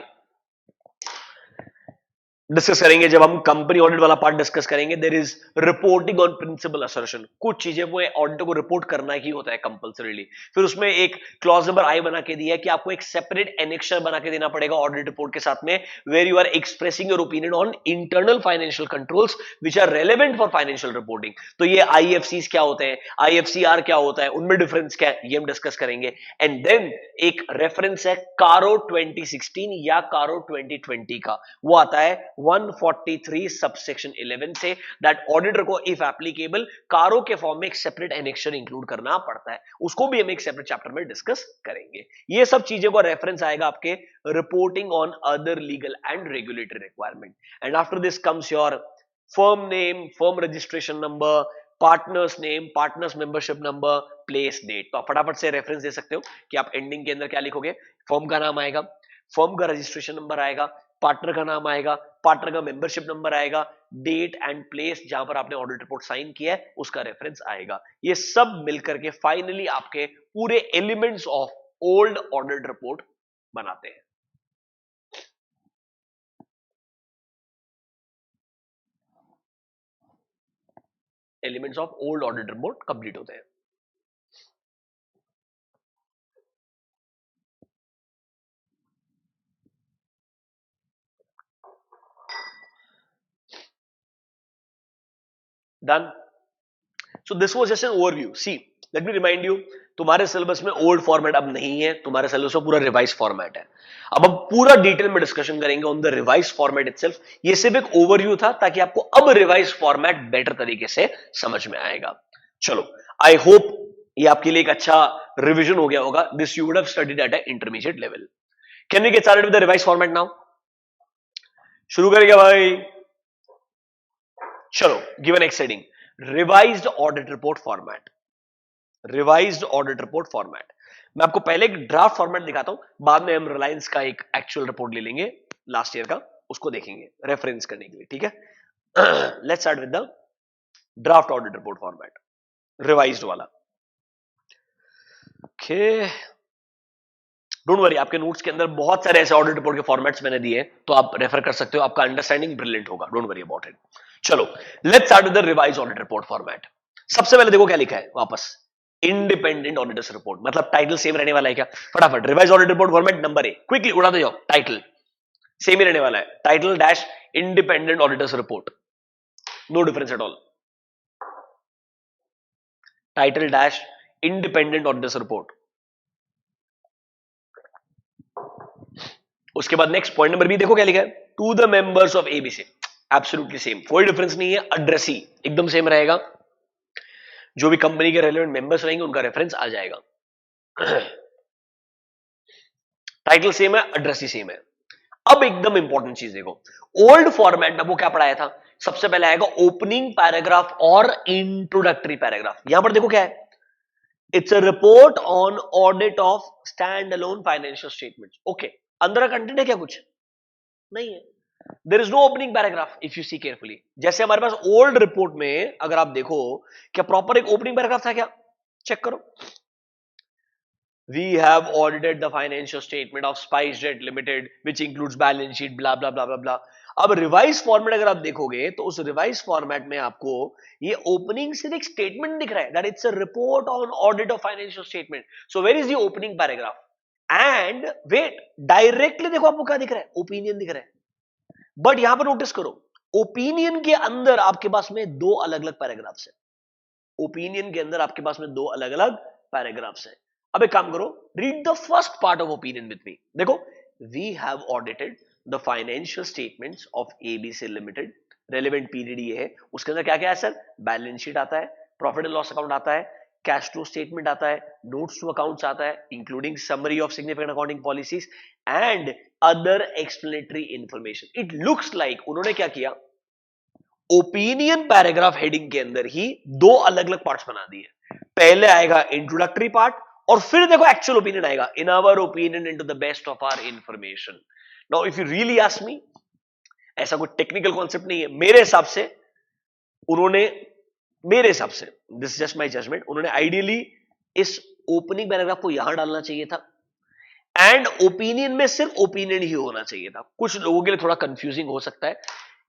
Discuss करेंगे जब हम company audit वाला part discuss करेंगे. There is reporting on principal assertion. कुछ चीजें वो auditor को report करना ही होता है कंपल्सरीली. फिर उसमें एक क्लॉज नंबर आई बना के दिया है कि आपको एक सेपरेट एनेक्शर बना के देना पड़ेगा ऑडिट रिपोर्ट के साथ में, where you are expressing your opinion on internal financial controls which are relevant for financial reporting. तो ये आईएफसीज क्या होते हैं, आईएफसीआर क्या होता है, उनमें डिफरेंस क्या है, ये हम डिस्कस करेंगे. एंड देन एक रेफरेंस है कारो 2016 या कारो 2020 का, वो आता है 143 सबसेक्शन 11 से, दैट ऑडिटर को इफ एप्लीकेबल कारो के फॉर्म में एक सेपरेट एनेक्शर इंक्लूड करना पड़ता है. उसको भी हम एक सेपरेट चैप्टर में डिस्कस करेंगे. ये सब चीजें को रेफरेंस आएगा आपके reporting on other legal and regulatory requirement. And after this comes your firm name, firm registration number, partners name, partners membership number, place, date. तो आप फटाफट से रेफरेंस दे सकते हो कि आप एंडिंग के अंदर क्या लिखोगे. फर्म का नाम आएगा, फर्म का रजिस्ट्रेशन नंबर आएगा, पार्टनर का नाम आएगा, पार्टनर का मेंबरशिप नंबर आएगा, डेट एंड प्लेस जहां पर आपने ऑडिट रिपोर्ट साइन किया है उसका रेफरेंस आएगा. ये सब मिलकर के फाइनली आपके पूरे elements of old audit report बनाते हैं. Elements of old audit report complete होते हैं. Done. So this was just an overview. See let me remind you, तुम्हारे सिलेबस में ओल्ड फॉर्मेट अब नहीं है, तुम्हारे सिलेबस में पूरा रिवाइज फॉर्मेट है. अब हम पूरा डिटेल में डिस्कशन करेंगे on the revise format itself. ये सिर्फ एक ओवरव्यू था ताकि आपको अब रिवाइज फॉर्मेट बेटर तरीके से समझ में आएगा. चलो, आई होप ये आपके लिए एक अच्छा रिवीजन हो गया होगा. This you would have studied at a intermediate level. Can we get started with the revise format now? शुरू करेंगे भाई. चलो, give an next heading, revised audit report format. Revised audit report format. मैं आपको पहले एक ड्राफ्ट फॉर्मेट दिखाता हूं, बाद में हम रिलायंस का एक एक्चुअल रिपोर्ट ले लेंगे लास्ट ईयर का, उसको देखेंगे रेफरेंस करने के लिए. ठीक है, let's start with the draft audit report format, revised वाला. ओके, डोंट वरी, आपके नोट्स के अंदर बहुत सारे ऐसे ऑडिट रिपोर्ट के फॉर्मेट्स मैंने दिए, तो आप रेफर कर सकते हो. आपका अंडरस्टैंडिंग ब्रिलियंट होगा, डोंट वरी अबाउट इट. चलो, let's start with the revised audit report format. सबसे पहले देखो क्या लिखा है वापस, इंडिपेंडेंट ऑडिटर्स रिपोर्ट. मतलब टाइटल सेम रहने वाला है क्या? फटाफट revise audit report format number A, quickly उड़ा दे जाओ. टाइटल सेम ही रहने वाला है, title dash independent auditors report, no difference at all. Title dash independent auditors report. उसके बाद नेक्स्ट पॉइंट नंबर बी देखो क्या लिखा है, to the members of ABC. Absolutely same, कोई डिफरेंस नहीं है. एड्रेस ही एकदम सेम रहेगा, जो भी कंपनी के रेलेवेंट मेंबर्स रहेंगे उनका रेफरेंस आ जाएगा. टाइटल सेम है, एड्रेस ही सेम है. अब एकदम इंपॉर्टेंट चीज देखो, ओल्ड फॉर्मेट में वो क्या पढ़ाया था, सबसे पहले आएगा ओपनिंग पैराग्राफ और इंट्रोडक्टरी पैराग्राफ. यहां पर देखो क्या है, it's a report on audit of stand alone financial statements. Okay, अंदर का कंटेंट है क्या? कुछ नहीं है. There is no opening paragraph if you see carefully. जैसे हमारे पास ओल्ड रिपोर्ट में अगर आप देखो, क्या प्रॉपर एक ओपनिंग पैराग्राफ था क्या? चेक करो. We have audited the financial statement of SpiceJet Limited, which includes balance sheet, blah blah blah blah blah. अब रिवाइज फॉर्मेट अगर आप देखोगे तो उस रिवाइज फॉर्मेट में आपको ये ओपनिंग सिर्फ एक स्टेटमेंट दिख रहा है, that it's a report on audit of financial statement. So where is the opening paragraph? And wait, directly देखो आपको क्या दिख रहा है, ओपिनियन दिख रहा है. बट यहां पर नोटिस करो, ओपिनियन के अंदर आपके पास में दो अलग अलग पैराग्राफ्स है. ओपिनियन के अंदर आपके पास में दो अलग अलग पैराग्राफ्स है. अब एक काम करो, read the first part of opinion with me. देखो, we have audited the financial statements of ABC limited. Relevant period ये है, उसके अंदर क्या क्या है सर? बैलेंस शीट आता है, प्रॉफिट एंड लॉस अकाउंट आता है, कैश फ्लो स्टेटमेंट आता है, नोट्स टू अकाउंट्स आता है, including summary of significant accounting policies and other explanatory information. It looks like उन्होंने क्या किया, ओपिनियन पैराग्राफ हेडिंग के अंदर ही दो अलग अलग पार्ट्स बना दिए। पहले आएगा इंट्रोडक्टरी पार्ट और फिर देखो एक्चुअल ओपिनियन आएगा, in our opinion into the best of our information. Now if you really ask me, ऐसा कोई टेक्निकल कॉन्सेप्ट नहीं है मेरे हिसाब से। उन्होंने, मेरे हिसाब से, दिस जस्ट माय जजमेंट, उन्होंने आइडियली इस ओपनिंग पैराग्राफ को यहां डालना चाहिए था एंड ओपिनियन में सिर्फ ओपिनियन ही होना चाहिए था। कुछ लोगों के लिए थोड़ा कंफ्यूजिंग हो सकता है,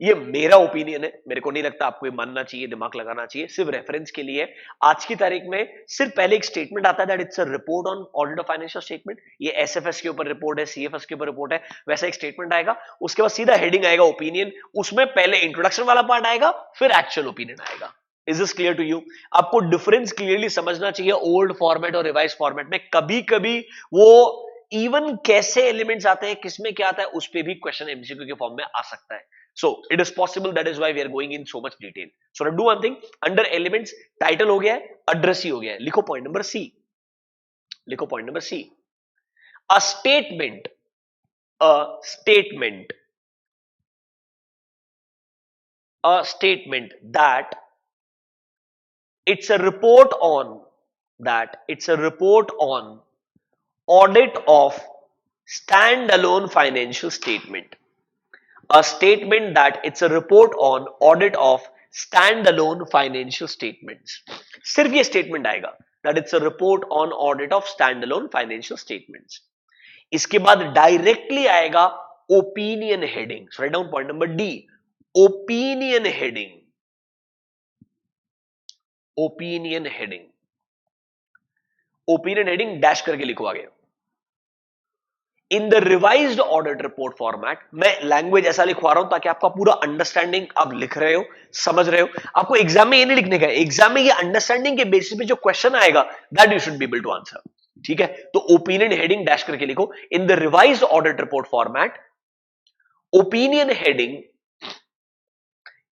ये मेरा ओपिनियन है, मेरे को नहीं लगता आपको ये मानना चाहिए, दिमाग लगाना चाहिए, सिर्फ रेफरेंस के लिए। आज की तारीख में सिर्फ पहले एक स्टेटमेंट आता है that it's a report on audit of financial statement. ये एसएफएस के ऊपर रिपोर्ट है, सीएफएस के ऊपर रिपोर्ट है, वैसा एक स्टेटमेंट आएगा, उसके बाद सीधा हेडिंग आएगा ओपिनियन, उसमें पहले इंट्रोडक्शन वाला पार्ट आएगा, फिर एक्चुअल ओपिनियन आएगा। Is this clear to you? आपको डिफरेंस क्लियरली समझना चाहिए ओल्ड फॉर्मेट और रिवाइज फॉर्मेट में। कभी कभी वो इवन कैसे एलिमेंट्स आते हैं, किसमें क्या आता है, उस पर भी क्वेश्चन एमसीक्यू के फॉर्म में आ सकता है। So it is possible, that is why we are going in so much detail. So let's do one thing, under elements title हो गया है, address ही हो गया है, लिखो point number C, लिखो point number C, a statement, a statement, a statement that it's a report on, that it's a report on audit of standalone financial statement. A statement that it's a report on audit of standalone financial statements. सिर्फ ये statement आएगा that it's a report on audit of standalone financial statements. इसके बाद directly आएगा opinion heading. So write down point number D. Opinion heading. Opinion heading. Opinion heading dash करके लिखो आगे। इन the revised audit report format, मैं language ऐसा लिखवा रहा हूं ताकि आपका पूरा अंडरस्टैंडिंग आप लिख रहे हो, समझ रहे हो। आपको एग्जाम में ये नहीं लिखने का है, एग्जाम में ये अंडरस्टैंडिंग के बेसिस पे जो क्वेश्चन आएगा that you should be able to answer. ठीक है, तो ओपिनियन हेडिंग डैश करके लिखो in the revised audit report format. Opinion heading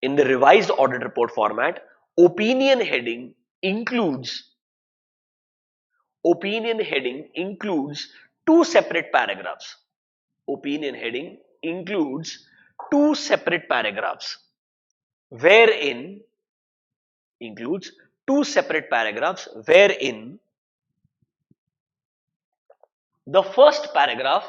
in the revised audit report format, opinion heading includes two separate paragraphs. Opinion heading includes two separate paragraphs, wherein the first paragraph,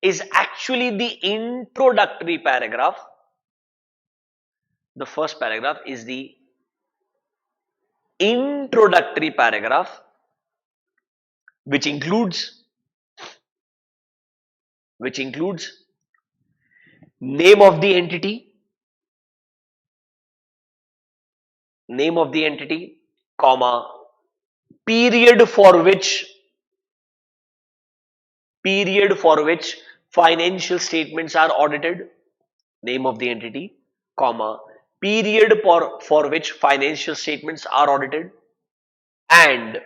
is actually the introductory paragraph. The first paragraph is the introductory paragraph, which includes name of the entity, comma, period for which financial statements are audited, name of the entity, comma, period for which financial statements are audited, and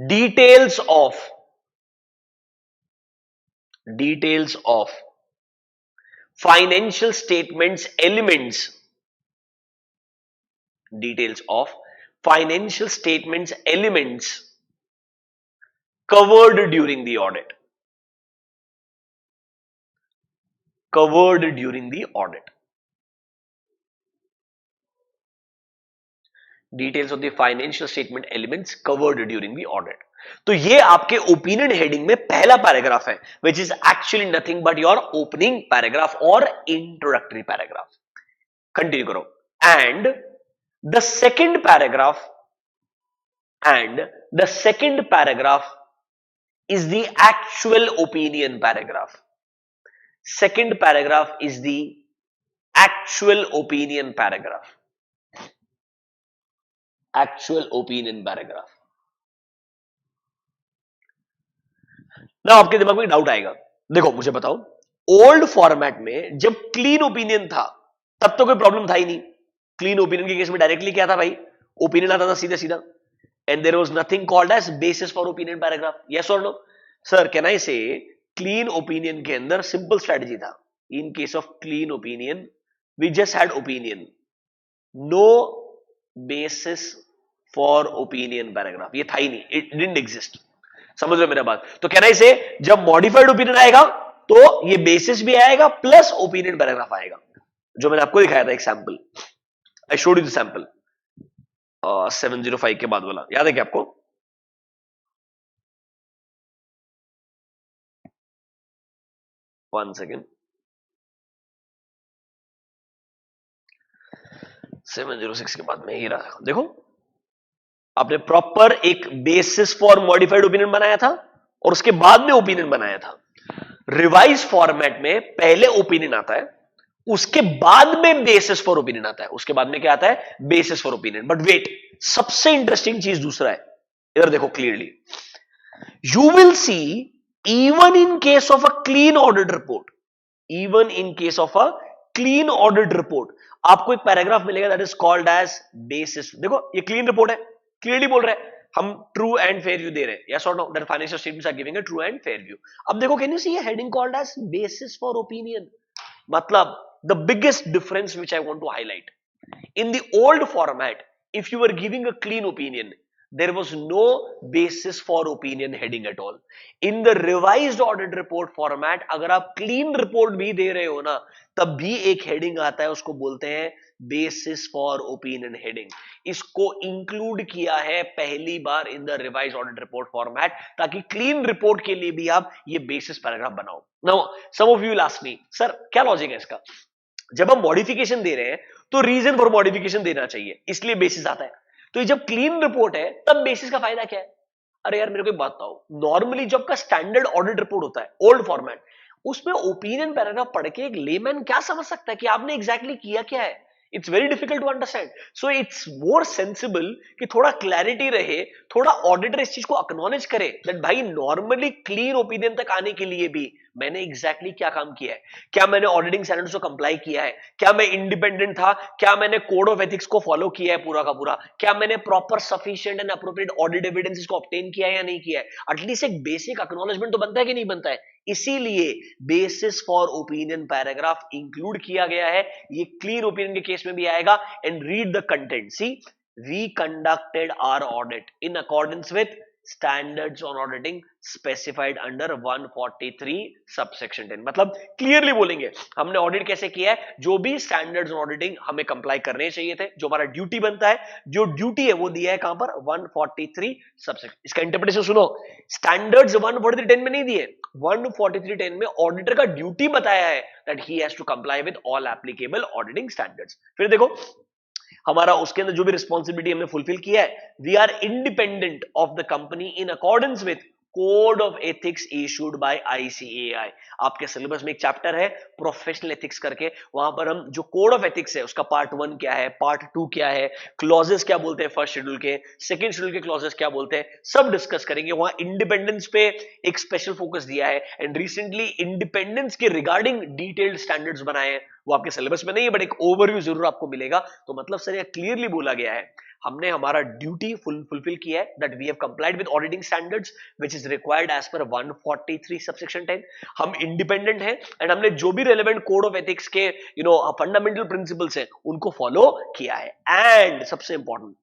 details of financial statements elements, covered during the audit. Details of the financial statement elements covered during the audit. तो ये आपके opinion heading में पहला paragraph है, which is actually nothing but your opening paragraph or introductory paragraph. Continue करो. And the second paragraph is the actual opinion paragraph. Second paragraph is the actual opinion paragraph. ना आपके दिमाग में doubt आएगा, देखो मुझे बताओ, ओल्ड फॉर्मेट में जब क्लीन ओपिनियन था तब तो कोई प्रॉब्लम था ही नहीं। क्लीन ओपिनियन के केस में डायरेक्टली क्या था भाई, ओपिनियन आता था सीधा सीधा, and there was nothing called as basis for opinion paragraph. Yes और no? Sir can I say clean opinion के अंदर सिंपल स्ट्रेटजी था. In case of clean opinion we just had opinion, no basis for opinion paragraph. ये था ही नहीं, it didn't exist. समझ लो मेरा बात. तो कहना इसे जब मॉडिफाइड ओपिनियन आएगा तो ये बेसिस भी आएगा प्लस ओपिनियन पैराग्राफ आएगा, जो मैंने आपको दिखाया था एक sample. I showed you the sample 705 के बाद वाला, याद है क्या आपको? One second. 706 के बाद में ही रहा. देखो आपने प्रॉपर एक बेसिस फॉर मॉडिफाइड ओपिनियन बनाया था और उसके बाद में ओपिनियन बनाया था. रिवाइज फॉर्मेट में पहले ओपिनियन आता है, उसके बाद में बेसिस फॉर ओपिनियन आता है. उसके बाद में क्या आता है? Basis for opinion. But wait, सबसे इंटरेस्टिंग चीज दूसरा है. इधर देखो clearly, you will see even in case of a clean ordered report, even in case of a clean ordered report, आपको एक पैराग्राफ मिलेगा that is called as basis. देखो ये क्लीन रिपोर्ट है, क्लियरली बोल रहे हैं हम ट्रू एंड फेयर व्यू दे रहे हैं. यस और no? That financial statements are giving a true and fair view. अब देखो, can you see heading called as basis for opinion. मतलब the biggest difference which I want to highlight, in the old format, if you were giving a clean opinion, there was no basis for opinion heading at all. In the revised audit report format, अगर आप clean report भी दे रहे हो ना, तब भी एक heading आता है, उसको बोलते हैं basis for opinion heading. इसको include किया है पहली बार in the revised audit report format, ताकि clean report के लिए भी आप ये basis paragraph बनाओ. Now, some of you will ask me, sir, क्या logic है इसका? जब हम मॉडिफिकेशन दे रहे हैं तो रीजन फॉर मॉडिफिकेशन देना चाहिए, इसलिए बेसिस आता है. तो ये जब क्लीन रिपोर्ट है तब बेसिस का फायदा क्या है? अरे यार मेरे को एक बात बताओ, नॉर्मली जब का स्टैंडर्ड ऑडिट रिपोर्ट होता है ओल्ड फॉर्मेट, उसमें ओपिनियन पैराग्राफ पढ़ के एक लेमैन क्या समझ सकता है कि आपने एग्जैक्टली किया क्या है? It's very difficult to understand. So it's more sensible कि थोड़ा क्लैरिटी रहे, थोड़ा ऑडिटर इस चीज को एक्नॉलेज करे दैट भाई नॉर्मली क्लीन ओपिनियन तक आने के लिए भी मैंने एग्जैक्टली क्या काम किया है, क्या मैंने ऑडिटिंग स्टैंडर्ड्स को कंप्लाई किया है, क्या मैं इंडिपेंडेंट था, क्या मैंने कोड ऑफ एथिक्स को फॉलो किया है पूरा का पूरा, क्या मैंने proper sufficient and appropriate audit evidences को ऑब्टेन किया है या नहीं किया है. एटलीस्ट एक बेसिक एक्नॉलेजमेंट तो बनता है कि नहीं बनता है. इसीलिए basis for opinion paragraph include किया गया है. ये क्लीन ओपिनियन के केस में भी आएगा. And read the content. See, we conducted our audit in accordance with standards on auditing specified under 143 subsection 10. मतलब क्लियरली बोलेंगे हमने ऑडिट कैसे किया है, जो भी स्टैंडर्ड्स ऑन ऑडिटिंग हमें कंप्लाई करने चाहिए थे, जो हमारा ड्यूटी बनता है, जो ड्यूटी है वो दिया है कहां पर? 143 सबसेक्शन. इसका इंटरप्रिटेशन सुनो, स्टैंडर्ड्स 143.10 में नहीं दिए, 143.10 में ऑडिटर का ड्यूटी बताया है that he has to comply with all applicable auditing standards. फिर देखो हमारा उसके अंदर जो भी रिस्पॉन्सिबिलिटी हमने फुलफिल किया है, we are independent of the company in accordance with code of ethics issued by ICAI. आपके सिलेबस में एक चैप्टर है प्रोफेशनल एथिक्स करके, वहां पर हम जो कोड ऑफ एथिक्स है उसका पार्ट 1 क्या है, पार्ट 2 क्या है, क्लॉजेस क्या बोलते हैं फर्स्ट शेड्यूल के, सेकंड शेड्यूल के क्लॉजेस क्या बोलते हैं, सब डिस्कस करेंगे. वहां इंडिपेंडेंस पे एक स्पेशल फोकस दिया है. एंड रिसेंटली इंडिपेंडेंस के रिगार्डिंग डिटेल्ड स्टैंडर्ड्स बनाए हैं. वो आपके सिलेबस में नहीं है बट एक ओवरव्यू जरूर आपको मिलेगा. तो मतलब सर ये क्लियरली बोला गया है हमने हमारा ड्यूटी फुलफिल किया है, that we have complied with auditing standards which is required as per 143 subsection 10. हम इंडिपेंडेंट हैं एंड हमने जो भी रेलेवेंट कोड ऑफ एथिक्स के फंडामेंटल प्रिंसिपल्स हैं उनको फॉलो किया है. एंड सबसे important,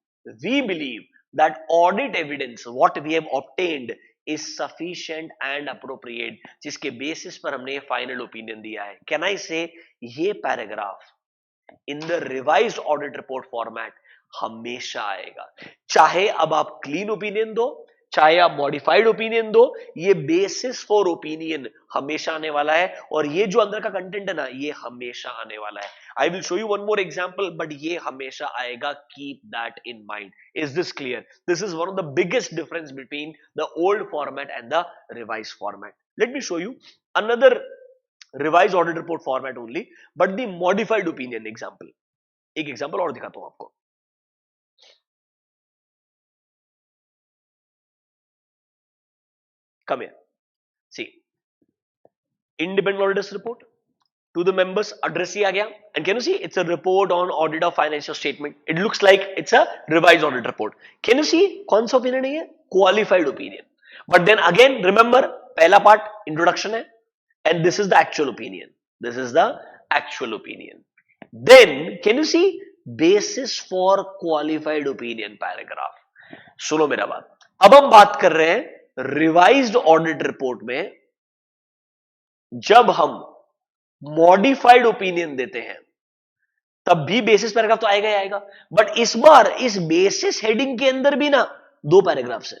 we believe that audit evidence what we have obtained is sufficient and appropriate, जिसके बेसिस पर हमने फाइनल ओपिनियन दिया है. कैन आई से ये paragraph in the revised audit report format हमेशा आएगा, चाहे अब आप क्लीन ओपिनियन दो, चाहे आप मॉडिफाइड ओपिनियन दो, ये बेसिस फॉर ओपिनियन हमेशा आने वाला है. और ये जो अंदर का कंटेंट है ना, ये हमेशा आने वाला है. I will show you one more example, but ये हमेशा आएगा. Keep that in mind. Is this clear? This is one of the biggest difference between the old format and the revise format. Late me show you another revise audit report format only, but the modified opinion example. एक example और दिखाता हूं आपको. Come here. See, independent auditors report to the members, address ही आ गया. And can you see it's a report on audit of financial statement. It looks like it's a revised audit report. Can you see कौन सा opinion है ये? Qualified opinion. But then again remember पहला part introduction है and this is the actual opinion, this is the actual opinion. Then can you see basis for qualified opinion paragraph. सुनो मेरा बात, अब हम बात कर रहे हैं रिवाइज्ड ऑडिट रिपोर्ट में जब हम मॉडिफाइड ओपिनियन देते हैं तब भी बेसिस पैराग्राफ तो आएगा ही आएगा, बट इस बार इस बेसिस हेडिंग के अंदर भी ना दो पैराग्राफ्स है.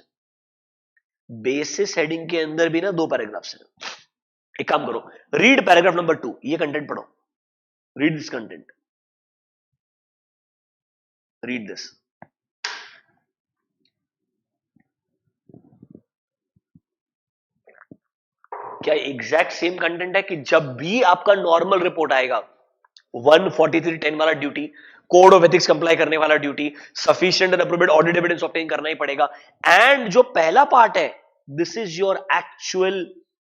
बेसिस हेडिंग के अंदर भी ना दो पैराग्राफ्स है. एक काम करो, रीड पैराग्राफ नंबर 2, ये कंटेंट पढ़ो, read this content, read this. क्या एग्जैक्ट सेम कंटेंट है कि जब भी आपका नॉर्मल रिपोर्ट आएगा 14310 वाला duty, code of ethics comply करने वाला duty, sufficient and appropriate audit evidence obtain करना ही पड़ेगा. एंड जो पहला पार्ट है, this is your actual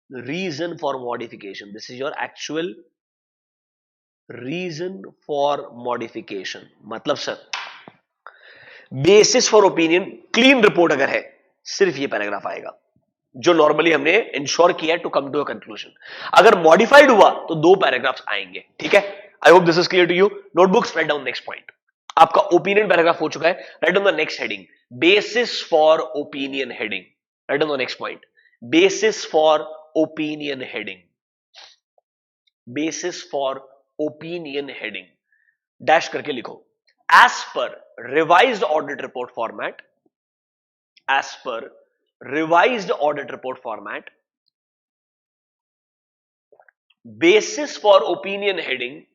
reason for modification, this is your actual reason for modification. मतलब sir basis for opinion clean report अगर है, सिर्फ ये पैराग्राफ आएगा जो नॉर्मली हमने इंश्योर किया to come to a conclusion. अगर मॉडिफाइड हुआ तो दो पैराग्राफ्स आएंगे. ठीक है, I hope this is clear to you. Notebooks, write down next point. आपका ओपिनियन पैराग्राफ हो चुका है, write down the next heading, basis for opinion heading. Write down the next point, basis for opinion heading, basis for opinion heading. Dash करके लिखो, as per revised audit report format, as per revised audit report format, basis for opinion heading,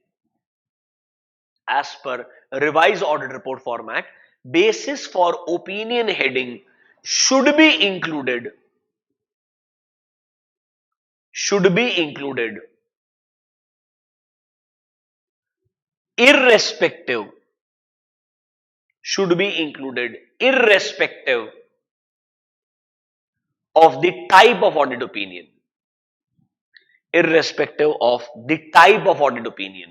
as per revised audit report format, basis for opinion heading should be included, irrespective, should be included irrespective of the type of audit opinion, irrespective of the type of audit opinion,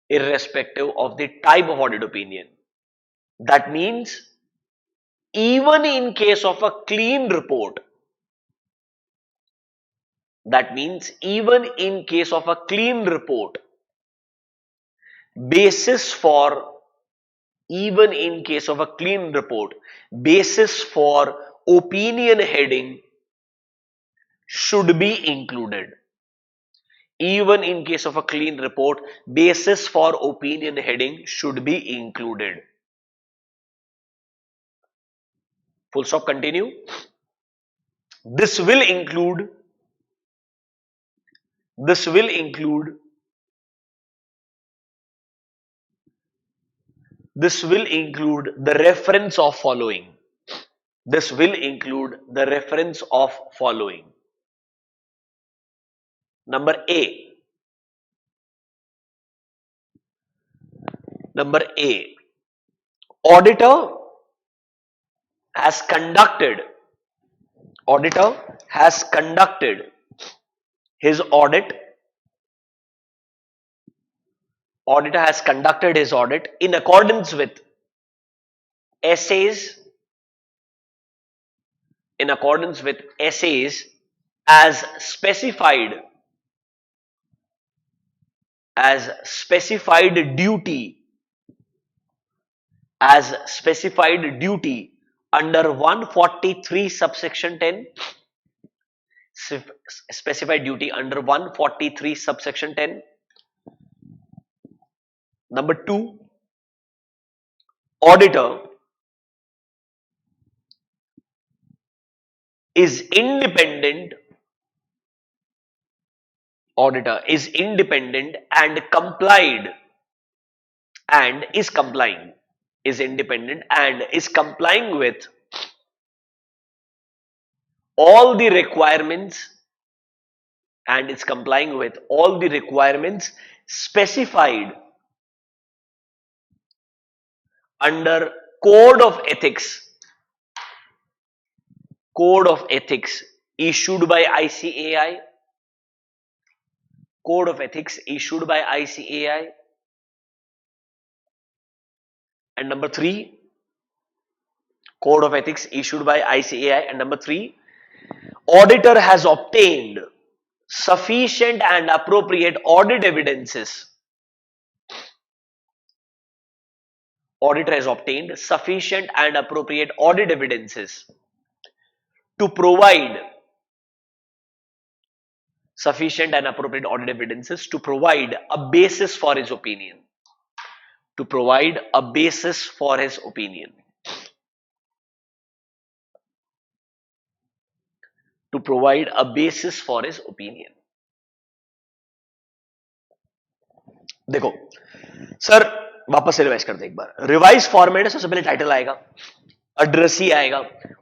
irrespective of the type of audit opinion. That means even in case of a clean report, that means even in case of a clean report, basis for, even in case of a clean report, basis for opinion heading should be included. Even in case of a clean report, basis for opinion heading should be included. Full stop, continue. This will include the reference of following. This will include the reference of following. Number A. Auditor has conducted his audit. Auditor has conducted his audit in accordance with essays, as specified duty under 143 subsection 10, specified duty under 143 subsection 10. Number 2, auditor is independent and complied and is complying with all the requirements specified under code of ethics issued by ICAI, and number 3, code of ethics issued by ICAI, and number 3, Auditor has obtained sufficient and appropriate audit evidences. Auditor has obtained sufficient and appropriate audit evidences to provide sufficient and appropriate audit evidences to provide a basis for his opinion. To provide a basis for his opinion. To provide a basis for his opinion. देखो sir, वापस से revise करते एक बार. Revise format है, सबसे पहले title आएगा, address ही आएगा,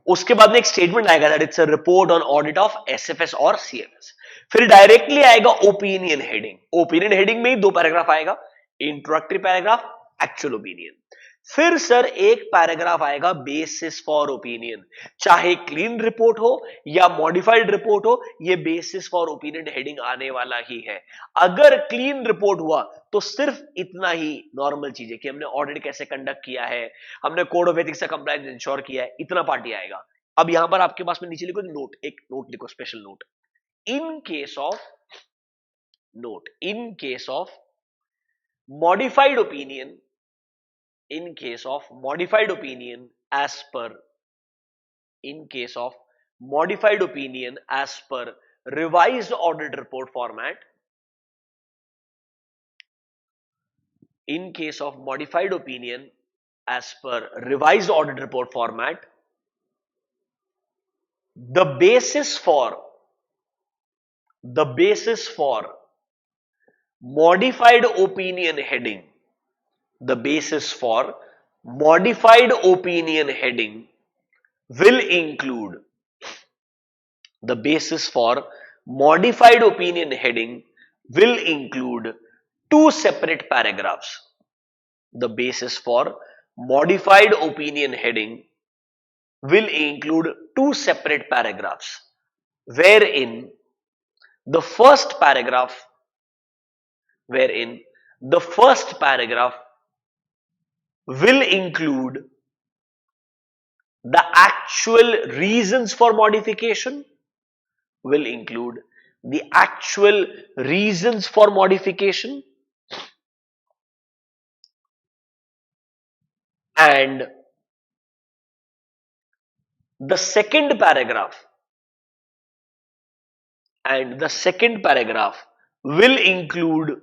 उसके बाद में एक स्टेटमेंट आएगा that it's a report on audit of SFS और सीएमएस. फिर डायरेक्टली आएगा ओपिनियन हेडिंग. ओपिनियन हेडिंग में ही 2 पैराग्राफ आएगा, इंट्रोडक्टरी पैराग्राफ, एक्चुअल ओपिनियन. फिर सर एक पैराग्राफ आएगा बेसिस फॉर ओपिनियन. चाहे क्लीन रिपोर्ट हो या मॉडिफाइड रिपोर्ट हो, ये बेसिस फॉर ओपिनियन हेडिंग आने वाला ही है. अगर क्लीन रिपोर्ट हुआ तो सिर्फ इतना ही नॉर्मल चीज है कि हमने ऑडिट कैसे कंडक्ट किया है, हमने कोड ऑफ एथिक्स से कंप्लायंस इंश्योर किया है, इतना पार्ट ही आएगा. अब यहां पर आपके पास में नीचे लिखो नोट, एक नोट लिखो, special note. In case of note, in case of modified opinion, in case of modified opinion as per revised audit report format, in case of modified opinion as per revised audit report format, the basis for modified opinion heading, the basis for modified opinion heading will include, the basis for modified opinion heading will include 2 separate paragraphs. The basis for modified opinion heading will include 2 separate paragraphs, wherein the first paragraph will include the actual reasons for modification, and the second paragraph will include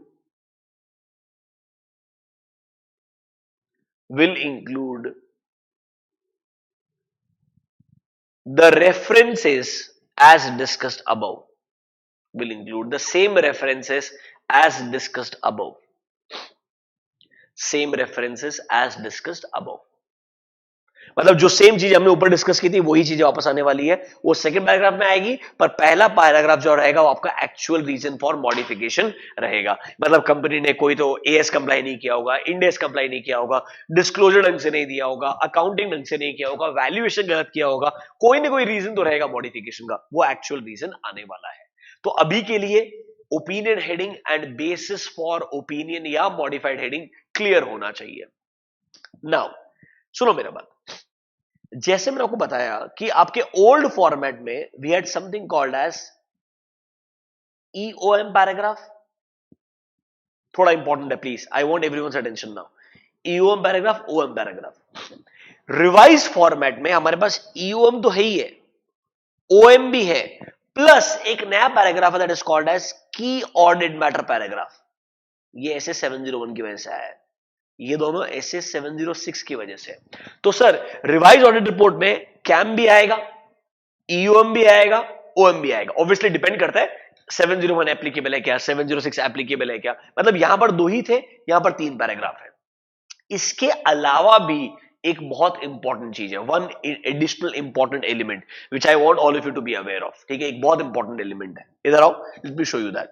the references as discussed above, will include the same references as discussed above, मतलब जो same चीज हमने ऊपर discuss की थी वही चीजें वापस आने वाली है, वो सेकंड पैराग्राफ में आएगी, पर पहला पैराग्राफ जो रहेगा वो आपका एक्चुअल रीजन फॉर मॉडिफिकेशन रहेगा. मतलब कंपनी ने कोई तो एएस कंप्लाई नहीं किया होगा, इंडेस कंप्लाई नहीं किया होगा, डिस्क्लोजर ढंग से नहीं दिया होगा, अकाउंटिंग ढंग से नहीं किया होगा, वैल्यूएशन गलत किया होगा, कोई ना कोई रीजन तो रहेगा मॉडिफिकेशन का, वो एक्चुअल रीजन आने वाला है. तो अभी के लिए opinion heading and bases for opinion या मॉडिफाइड हेडिंग क्लियर होना चाहिए. नाउ सुनो मेरा बात, जैसे मैंने आपको बताया कि आपके ओल्ड फॉर्मेट में we had something called as EOM paragraph. थोड़ा इंपॉर्टेंट है, please, I want everyone's attention now. EOM paragraph, OM paragraph. Revise format में हमारे पास ईओएम तो है ही है, ओएम भी है, प्लस एक नया पैराग्राफ है that is called as key audit matter paragraph. ये ऐसे 701 की वजह से आया है, ये दोनों ऐसे 706 की वजह से. तो सर रिवाइज ऑडिट रिपोर्ट में कैम भी आएगा, ईओएम भी आएगा, ओएम भी आएगा. ऑब्वियसली डिपेंड करता है 701 एप्लीकेबल है क्या, 706 एप्लीकेबल है क्या. मतलब यहां पर 2 ही थे, यहां पर 3 पैराग्राफ है. इसके अलावा भी एक बहुत इंपॉर्टेंट चीज है, one additional important element which I want all of you to be aware of. ठीक है, एक बहुत इंपॉर्टेंट एलिमेंट है. इधर आओ, let me show you that.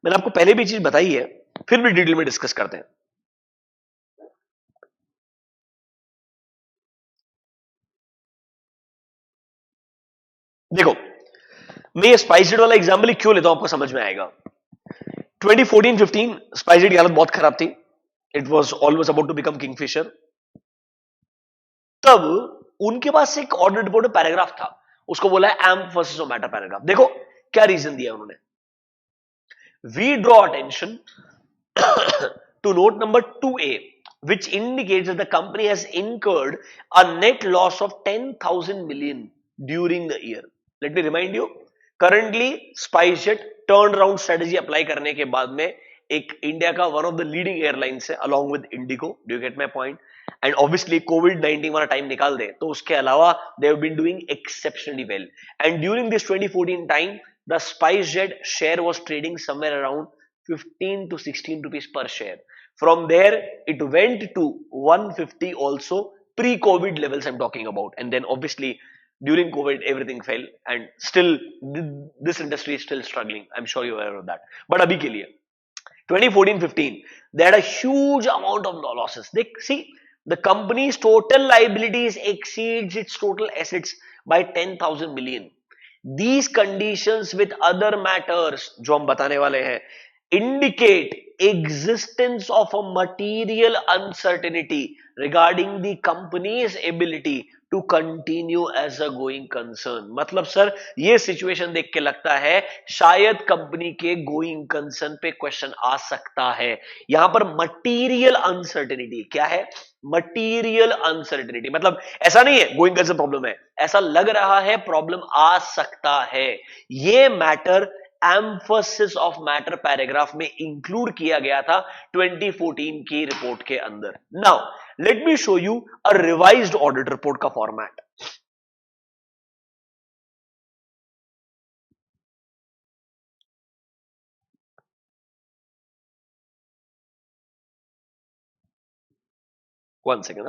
मैंने आपको पहले भी चीज बताई है, फिर भी डिटेल में डिस्कस करते हैं. देखो, मैं ये स्पाइसजेट वाला एग्जांपल क्यों लेता हूं, आपको समझ में आएगा. 2014-15 स्पाइसजेट की हालत बहुत खराब थी. It was almost about to become Kingfisher. तब उनके पास एक ऑडिट रिपोर्ट में पैराग्राफ था, उसको बोला है एम्फसिस ऑफ मैटर पैराग्राफ। देखो क्या रीजन दिया उन्होंने, we draw attention to note number 2A, which indicates that the company has incurred a net loss of 10,000 million during the year. Let me remind you, currently SpiceJet turnaround strategy apply करने के बाद में एक India का one of the leading airlines है along with Indigo. Do you get my point? And obviously COVID-19 वाला time निकाल दे तो उसके अलावा they have been doing exceptionally well. And during this 2014 time, the SpiceJet share was trading somewhere around 15 to 16 rupees per share. From there, it went to 150 also, pre-COVID levels I'm talking about. And then obviously, during COVID, everything fell. And still, this industry is still struggling. I'm sure you're aware of that. But abhi ke liye, 2014-15, they had a huge amount of losses. They see, the company's total liabilities exceeds its total assets by 10,000 million. These conditions with other matters, जो हम बताने वाले हैं, indicate existence of a material uncertainty regarding the company's ability to continue as a going concern. मतलब sir ये situation देख के लगता है शायद कंपनी के गोइंग कंसर्न पे क्वेश्चन आ सकता है। यहां पर मटीरियल अनसर्टेनिटी क्या है? मटीरियल अनसर्टेनिटी मतलब ऐसा नहीं है गोइंग कंसर्न प्रॉब्लम है, ऐसा लग रहा है प्रॉब्लम आ सकता है। ये matter emphasis of matter paragraph में इंक्लूड किया गया था 2014 की रिपोर्ट के अंदर। Now let me show you a revised audit report का format. One second.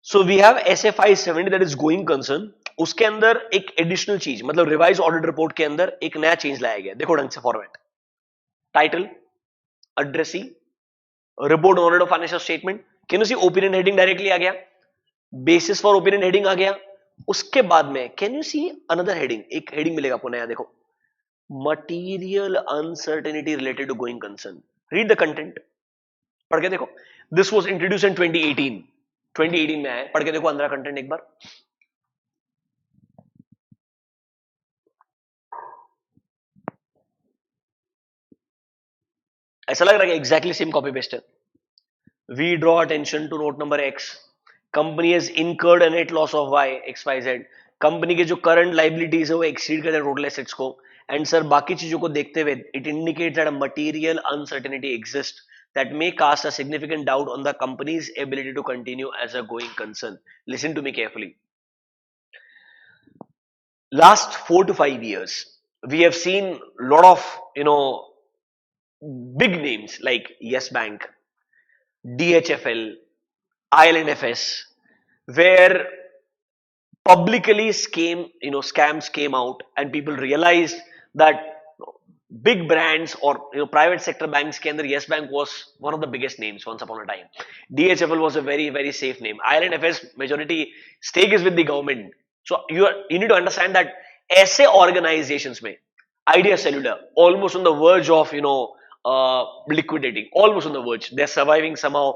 So we have SF570 that is going concern. उसके अंदर एक एडिशनल चीज मतलब रिवाइज ऑडिट रिपोर्ट के अंदर एक नया चेंज लाया गया। देखो ढंग से format, title, addressee, report on audit of financial statement, can you see opinion heading directly आ गया, बेसिस फॉर ओपिनियन हेडिंग आ गया। उसके बाद में can you see another heading, एक हेडिंग मिलेगा आपको नया, देखो material uncertainty related to going concern. Read the content, पढ़ के देखो। दिस वाज इंट्रोड्यूस्ड इन 2018, 2018 में आया, पढ़ के देखो अंदर कंटेंट एक बार। ऐसा लग रहा है एग्जैक्टली सेम कॉपी पेस्ट है। We draw attention to note number X, company has incurred a net loss of Y X Y Z. Company के जो करंट लाइबिलिटीज है वो एक्सीड करते हैं टोटल एसेट्स को। एंड सर बाकी चीजों को देखते हुए it indicates that a material uncertainty exist that may cast a significant doubt on the company's ability to continue as a going concern. Listen to me carefully. Last 4 to 5 years, we have seen a lot of, big names like Yes Bank, DHFL, ILNFS, where publicly scams came out and people realized that big brands or private sector banks के अंदर Yes Bank was one of the biggest names once upon a time. DHFL was a very very safe name. ILNFS majority stake is with the government. So you need to understand that ऐसे organizations में Idea Cellular almost on the verge of liquidating, almost on the verge. They're surviving somehow.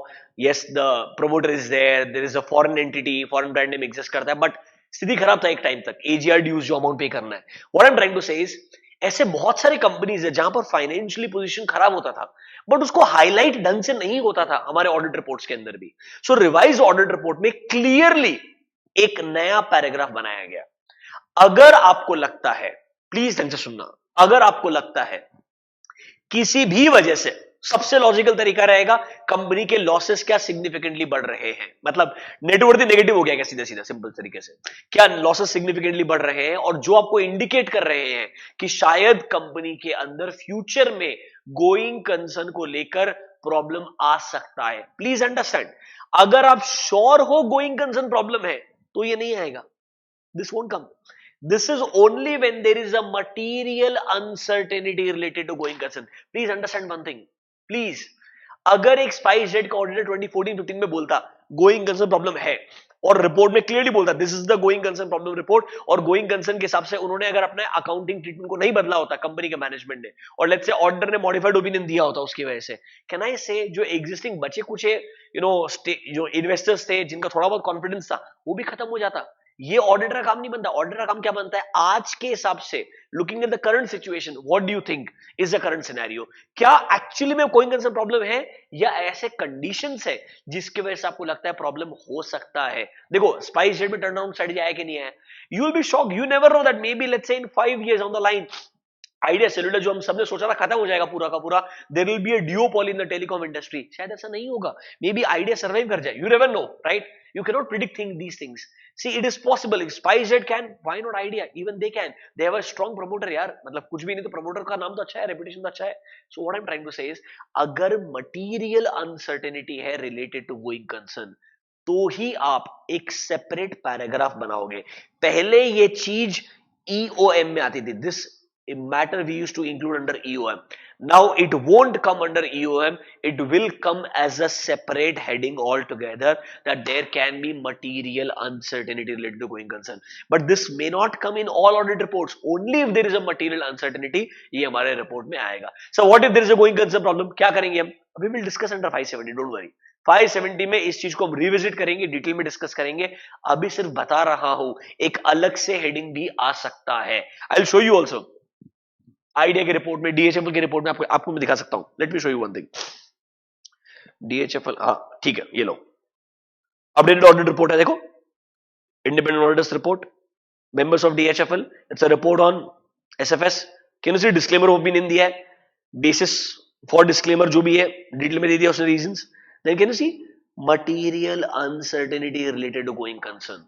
Yes, the promoter is there. There is a foreign entity, foreign brand name exist करता है, but स्थिति खराब था एक time तक। AGR dues जो amount पे करना है। What I'm trying to say is ऐसे बहुत सारी कंपनीज है जहां पर फाइनेंशियली पोजीशन खराब होता था बट उसको हाईलाइट ढंग से नहीं होता था हमारे ऑडिट रिपोर्ट्स के अंदर भी। सो रिवाइज ऑडिट रिपोर्ट में क्लियरली एक नया पैराग्राफ बनाया गया। अगर आपको लगता है, प्लीज ढंग से सुनना, अगर आपको लगता है किसी भी वजह से, सबसे लॉजिकल तरीका रहेगा कंपनी के लॉसेस क्या सिग्निफिकेंटली बढ़ रहे हैं, मतलब नेटवर्थ नेगेटिव हो गया क्या, सीधा सीधा सिंपल तरीके से क्या लॉसेस सिग्निफिकेंटली बढ़ रहे हैं और जो आपको इंडिकेट कर रहे हैं कि शायद कंपनी के अंदर फ्यूचर में गोइंग कंसर्न को लेकर प्रॉब्लम आ सकता है। प्लीज अंडरस्टैंड, अगर आप श्योर हो गोइंग कंसर्न प्रॉब्लम है तो ये नहीं आएगा, this won't come. This is only when there is a material uncertainty related to going concern. Please understand one thing. Please, अगर एक स्पाइस जेट का ऑडिटर 2014-15 में बोलता गोइंग कंसर्न प्रॉब्लम है, और रिपोर्ट में क्लियरली बोलता है this is the going concern problem report, और गोइंग कंसर्न के हिसाब से उन्होंने अगर अपने अकाउंटिंग ट्रीटमेंट को नहीं बदला होता कंपनी के मैनेजमेंट ने, और लेट्स से ऑडिटर ने मॉडिफाइड ओपिनियन दिया होता उसकी वजह से, कैन आई से जो एग्जिस्टिंग बचे कुछ जो इन्वेस्टर्स थे जिनका थोड़ा बहुत कॉन्फिडेंस था वो भी खत्म हो जाता। ये ऑडिटर का काम नहीं बनता। ऑडिटर का काम क्या बनता है, आज के हिसाब से looking at the current situation, what do you think is the current scenario, क्या एक्चुअली में गोइंग कंसर्न प्रॉब्लम है या ऐसे कंडीशंस है जिसकी वजह से आपको लगता है प्रॉब्लम हो सकता है। देखो स्पाइस जेट में टर्न अराउंड स्ट्रेटजी आया कि नहीं आया, you will be shocked, you never know that may be let's say in 5 years on the line idea cellular जो हम सबने सोचा था खत्म हो जाएगा पूरा का पूरा, there will be a duopoly in the telecom industry, शायद ऐसा नहीं होगा, मे बी आइडिया सर्वाइव कर जाए, you never know right, you cannot predict these things. See, it is possible. If SpiceJet can, why not Idea? Even they can. They have a strong promoter यार, मतलब कुछ भी नहीं तो promoter का नाम तो अच्छा है, reputation तो अच्छा है. So what I'm trying to say is, अगर material uncertainty है related to going concern, तो ही आप एक separate paragraph बनाओगे। पहले ये चीज EOM में आती थी, this matter we used to include under EOM. Now it won't come under EOM, it will come as a separate heading altogether, that there can be material uncertainty related to going concern, but this may not come in all audit reports, only if there is a material uncertainty ये हमारे report में आएगा। So what if there is a going concern problem, क्या करेंगे हम, we will discuss under 570, don't worry, 570 में इस चीज को हम रिविजिट करेंगे, डिटेल में डिस्कस करेंगे, अभी सिर्फ बता रहा हूं एक अलग से हेडिंग भी आ सकता है। I will show you also idea के रिपोर्ट में, डीएचएफएल के रिपोर्ट में आपको मैं दिखा सकता हूं, late me show you one thing. DHFL, हाँ ठीक है, ये लो अपडेटेड ऑडिट रिपोर्ट है, देखो independent auditors report, members of DHFL, it's a report on SFS, can you see disclaimer of opinion दिया है, बेसिस फॉर डिस्क्लेमर जो भी है डिटेल में दे दिया उसने reasons, then can you see material uncertainty related to going concern,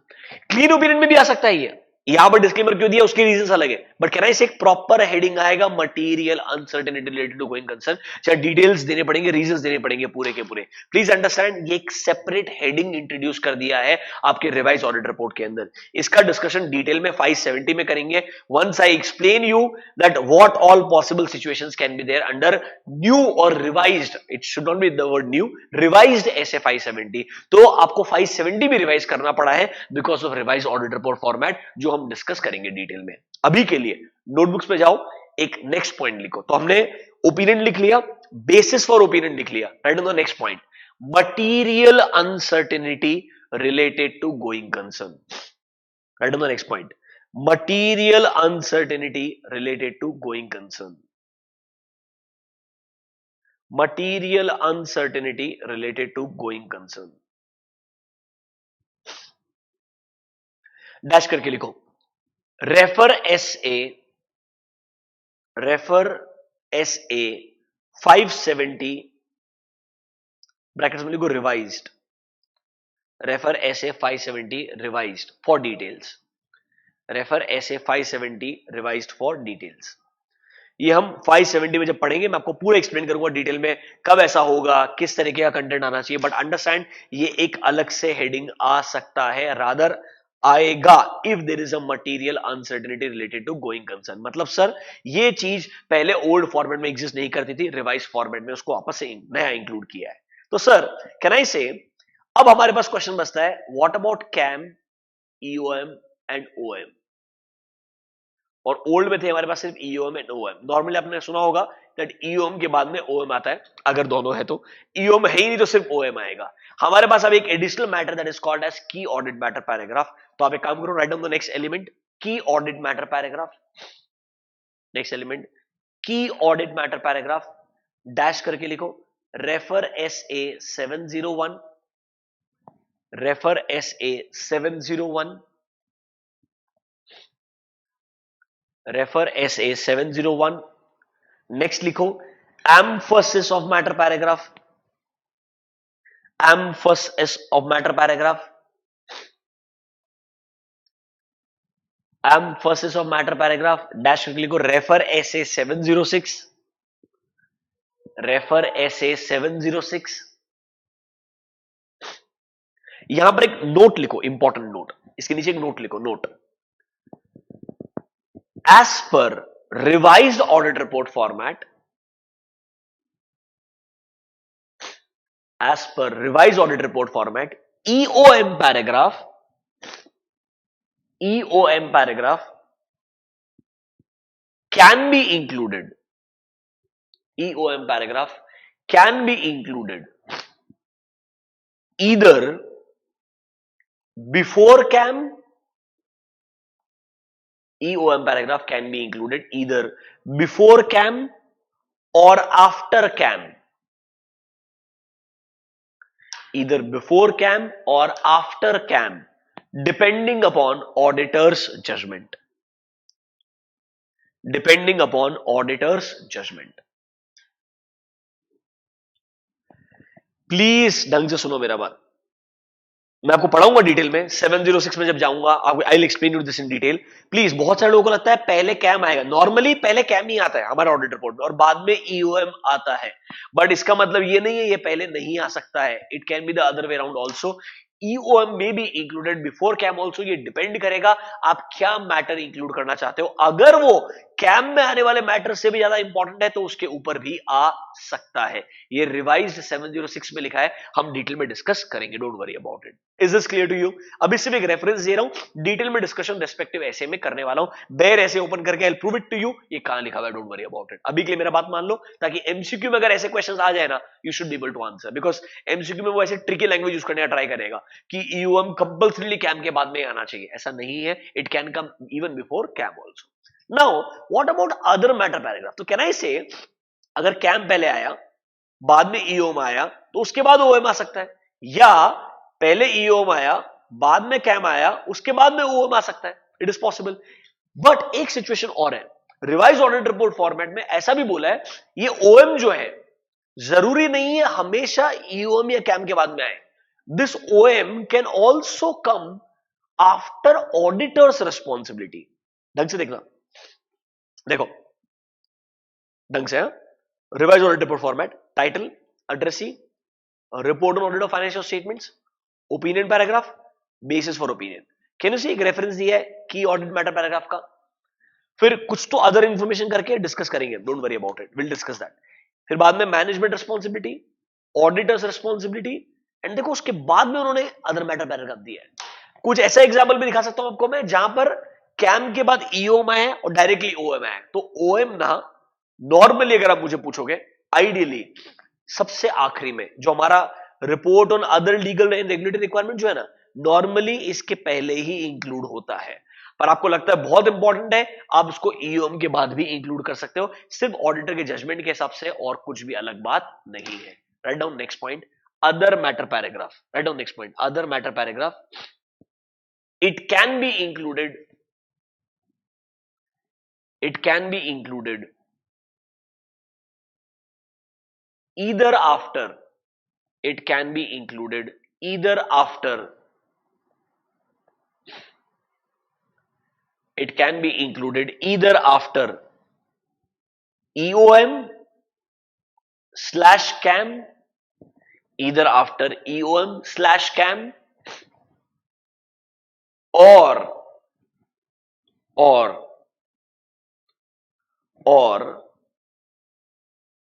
clean opinion में भी आ सकता है ये, यहां पर डिस्क्लेमर क्यों दिया उसके रीजंस अलग है, बट कैन आई से एक प्रॉपर हेडिंग आएगा material uncertainty related to going concern, चाहे डिटेल्स देने पड़ेंगे, रीजंस देने पड़ेंगे पूरे के पूरे, प्लीज अंडरस्टैंड ये एक सेपरेट हेडिंग इंट्रोड्यूस कर दिया है आपके रिवाइज ऑडिट रिपोर्ट के अंदर, इसका डिस्कशन डिटेल में 570 में करेंगे, once I explain you that what all possible situations can be there under new और revised, it should not be the word new, revised SA 570, तो आपको 570 भी रिवाइज करना पड़ा है because of revise audit report format जो हम discuss करेंगे डिटेल में। अभी के लिए नोटबुक्स पे जाओ, एक नेक्स्ट पॉइंट लिखो, तो हमने ओपिनियन लिख लिया, बेसिस फॉर ओपिनियन लिख लिया, write on the next point, material uncertainty related to going concern, write on the next point, material uncertainty related to going concern, material uncertainty related to going concern, dash करके लिखो, refer S A 570 brackets में लिखो revised, refer S A 570 revised for details, refer S A 570 revised for details. ये हम 570 में जब पढ़ेंगे मैं आपको पूरा एक्सप्लेन करूंगा डिटेल में कब ऐसा होगा, किस तरीके का कंटेंट आना चाहिए, बट अंडरस्टैंड ये एक अलग से हेडिंग आ सकता है, रादर आएगा if there is a material uncertainty related to going concern, मतलब सर ये चीज पहले ओल्ड फॉर्मेट में एग्जिस्ट नहीं करती थी, रिवाइज फॉर्मेट में उसको वापस से नया इंक्लूड किया है, तो सर कैन आई से अब हमारे पास क्वेश्चन बचता है what about KAM, EOM and OM, और ओल्ड में थे हमारे पास सिर्फ ईओएम एंड ओएम, नॉर्मली आपने सुना होगा दैट ईओएम के बाद में ओएम आता है, अगर दोनों है तो, ईओएम है ही नहीं तो सिर्फ ओएम आएगा। हमारे पास अब एक additional matter that is called as key audit matter paragraph, तो आप एक काम करो, write down the next element key audit matter paragraph, next element key audit matter paragraph, dash करके लिखो, refer S A 701, refer S A 701, refer S A 701, next लिखो emphasis of matter paragraph, emphasis of matter paragraph, emphasis of matter paragraph, dash करके लिखो, refer S A 706, refer S A 706, यहां पर एक note लिखो, important note, इसके नीचे एक नोट लिखो, note as per revised audit report format, as per revised audit report format, EOM paragraph, EOM paragraph can be included. EOM paragraph can be included either before CAM. EOM paragraph can be included either before CAM or after CAM. Either before CAM or after CAM, depending upon auditor's judgment. Depending upon auditor's judgment. Please ढंग से सुनो मेरा बात, मैं आपको पढ़ाऊंगा detail में 706 में जब जाऊंगा, I will explain you this in detail. Please, बहुत सारे लोगों को लगता है पहले कैम आएगा, नॉर्मली पहले कैम ही आता है हमारे ऑडिट रिपोर्ट में और बाद में ईओएम आता है, बट इसका मतलब ये नहीं है ये पहले नहीं आ सकता है, it can be the other way around also. EOM में भी इंक्लूडेड बिफोर कैम ऑल्सो, ये डिपेंड करेगा आप क्या मैटर इंक्लूड करना चाहते हो। अगर वो कैम में आने वाले मैटर से भी ज्यादा इंपॉर्टेंट है तो उसके ऊपर भी आ सकता है। ये रिवाइज्ड 706 में लिखा है, हम डिटेल में डिस्कस करेंगे, don't worry about it. Is this clear to you? अभी सिर्फ एक रेफरेंस दे रहा हूं, डिटेल में डिस्कशन रेस्पेक्टिव ऐसे में करने वाला हूं। बेयर ऐसे ओपन करके I will prove it to you, ये कहां लिखा हुआ है, डोंट वरी अबाउट इट। अभी के लिए मेरा बात मान लो, ताकि एमसीक्यू में अगर ऐसे क्वेश्चंस आ जाए ना, you should be able to answer, because MCQ में वो ऐसे ट्रिकी लैंग्वेज यूज करने का ट्राई करेगा कि ईओएम कंपल्सरीली कैम के बाद में आना चाहिए, ऐसा नहीं है, it can come even before KAM also. Now what about other matter paragraph? तो कैन आई से अगर कैम पहले आया बाद में ईओएम आया तो उसके बाद ओएम आ सकता है, या पहले ईओएम आया बाद में कैम आया उसके बाद में ओएम आ सकता है, इट इज पॉसिबल। बट एक सिचुएशन और है, रिवाइज ऑडिट रिपोर्ट फॉर्मेट में ऐसा भी बोला है, ये ओएम जो है जरूरी नहीं है हमेशा ईओएम या कैम के बाद में आए। This OM can also come after auditors responsibility. ढंग से देखना, देखो ढंग से, revise audit report format, title, addressee, report on audit of financial statements, opinion paragraph, basis for opinion. Can you see एक रेफरेंस दिया है की ऑडिट मैटर पैराग्राफ का, फिर कुछ तो अदर इंफॉर्मेशन करके डिस्कस करेंगे, don't worry about it, will discuss that. फिर बाद में management responsibility, auditors responsibility, and देखो उसके बाद में उन्होंने अदर मैटर पैराग्राफ दिया है। कुछ ऐसा एग्जाम्पल भी दिखा सकता हूं आपको मैं जहां पर कैम के बाद ईओएम है और डायरेक्टली ओएम है। तो ओएम ना नॉर्मली अगर आप मुझे पूछोगे, आइडियली सबसे आखिरी में, जो हमारा report on other legal and regulatory requirement जो है ना, नॉर्मली इसके पहले ही इंक्लूड होता है, पर आपको लगता है बहुत इंपॉर्टेंट है, आप इसको ईओएम के बाद भी इंक्लूड कर सकते हो, सिर्फ ऑडिटर के जजमेंट के हिसाब से, और कुछ भी अलग बात नहीं है। Write down next point, other matter paragraph. Write down next point, other matter paragraph. It can be included, it can be included either after, it can be included either after, it can be included either after EOM slash CAM, either after EOM slash CAM, or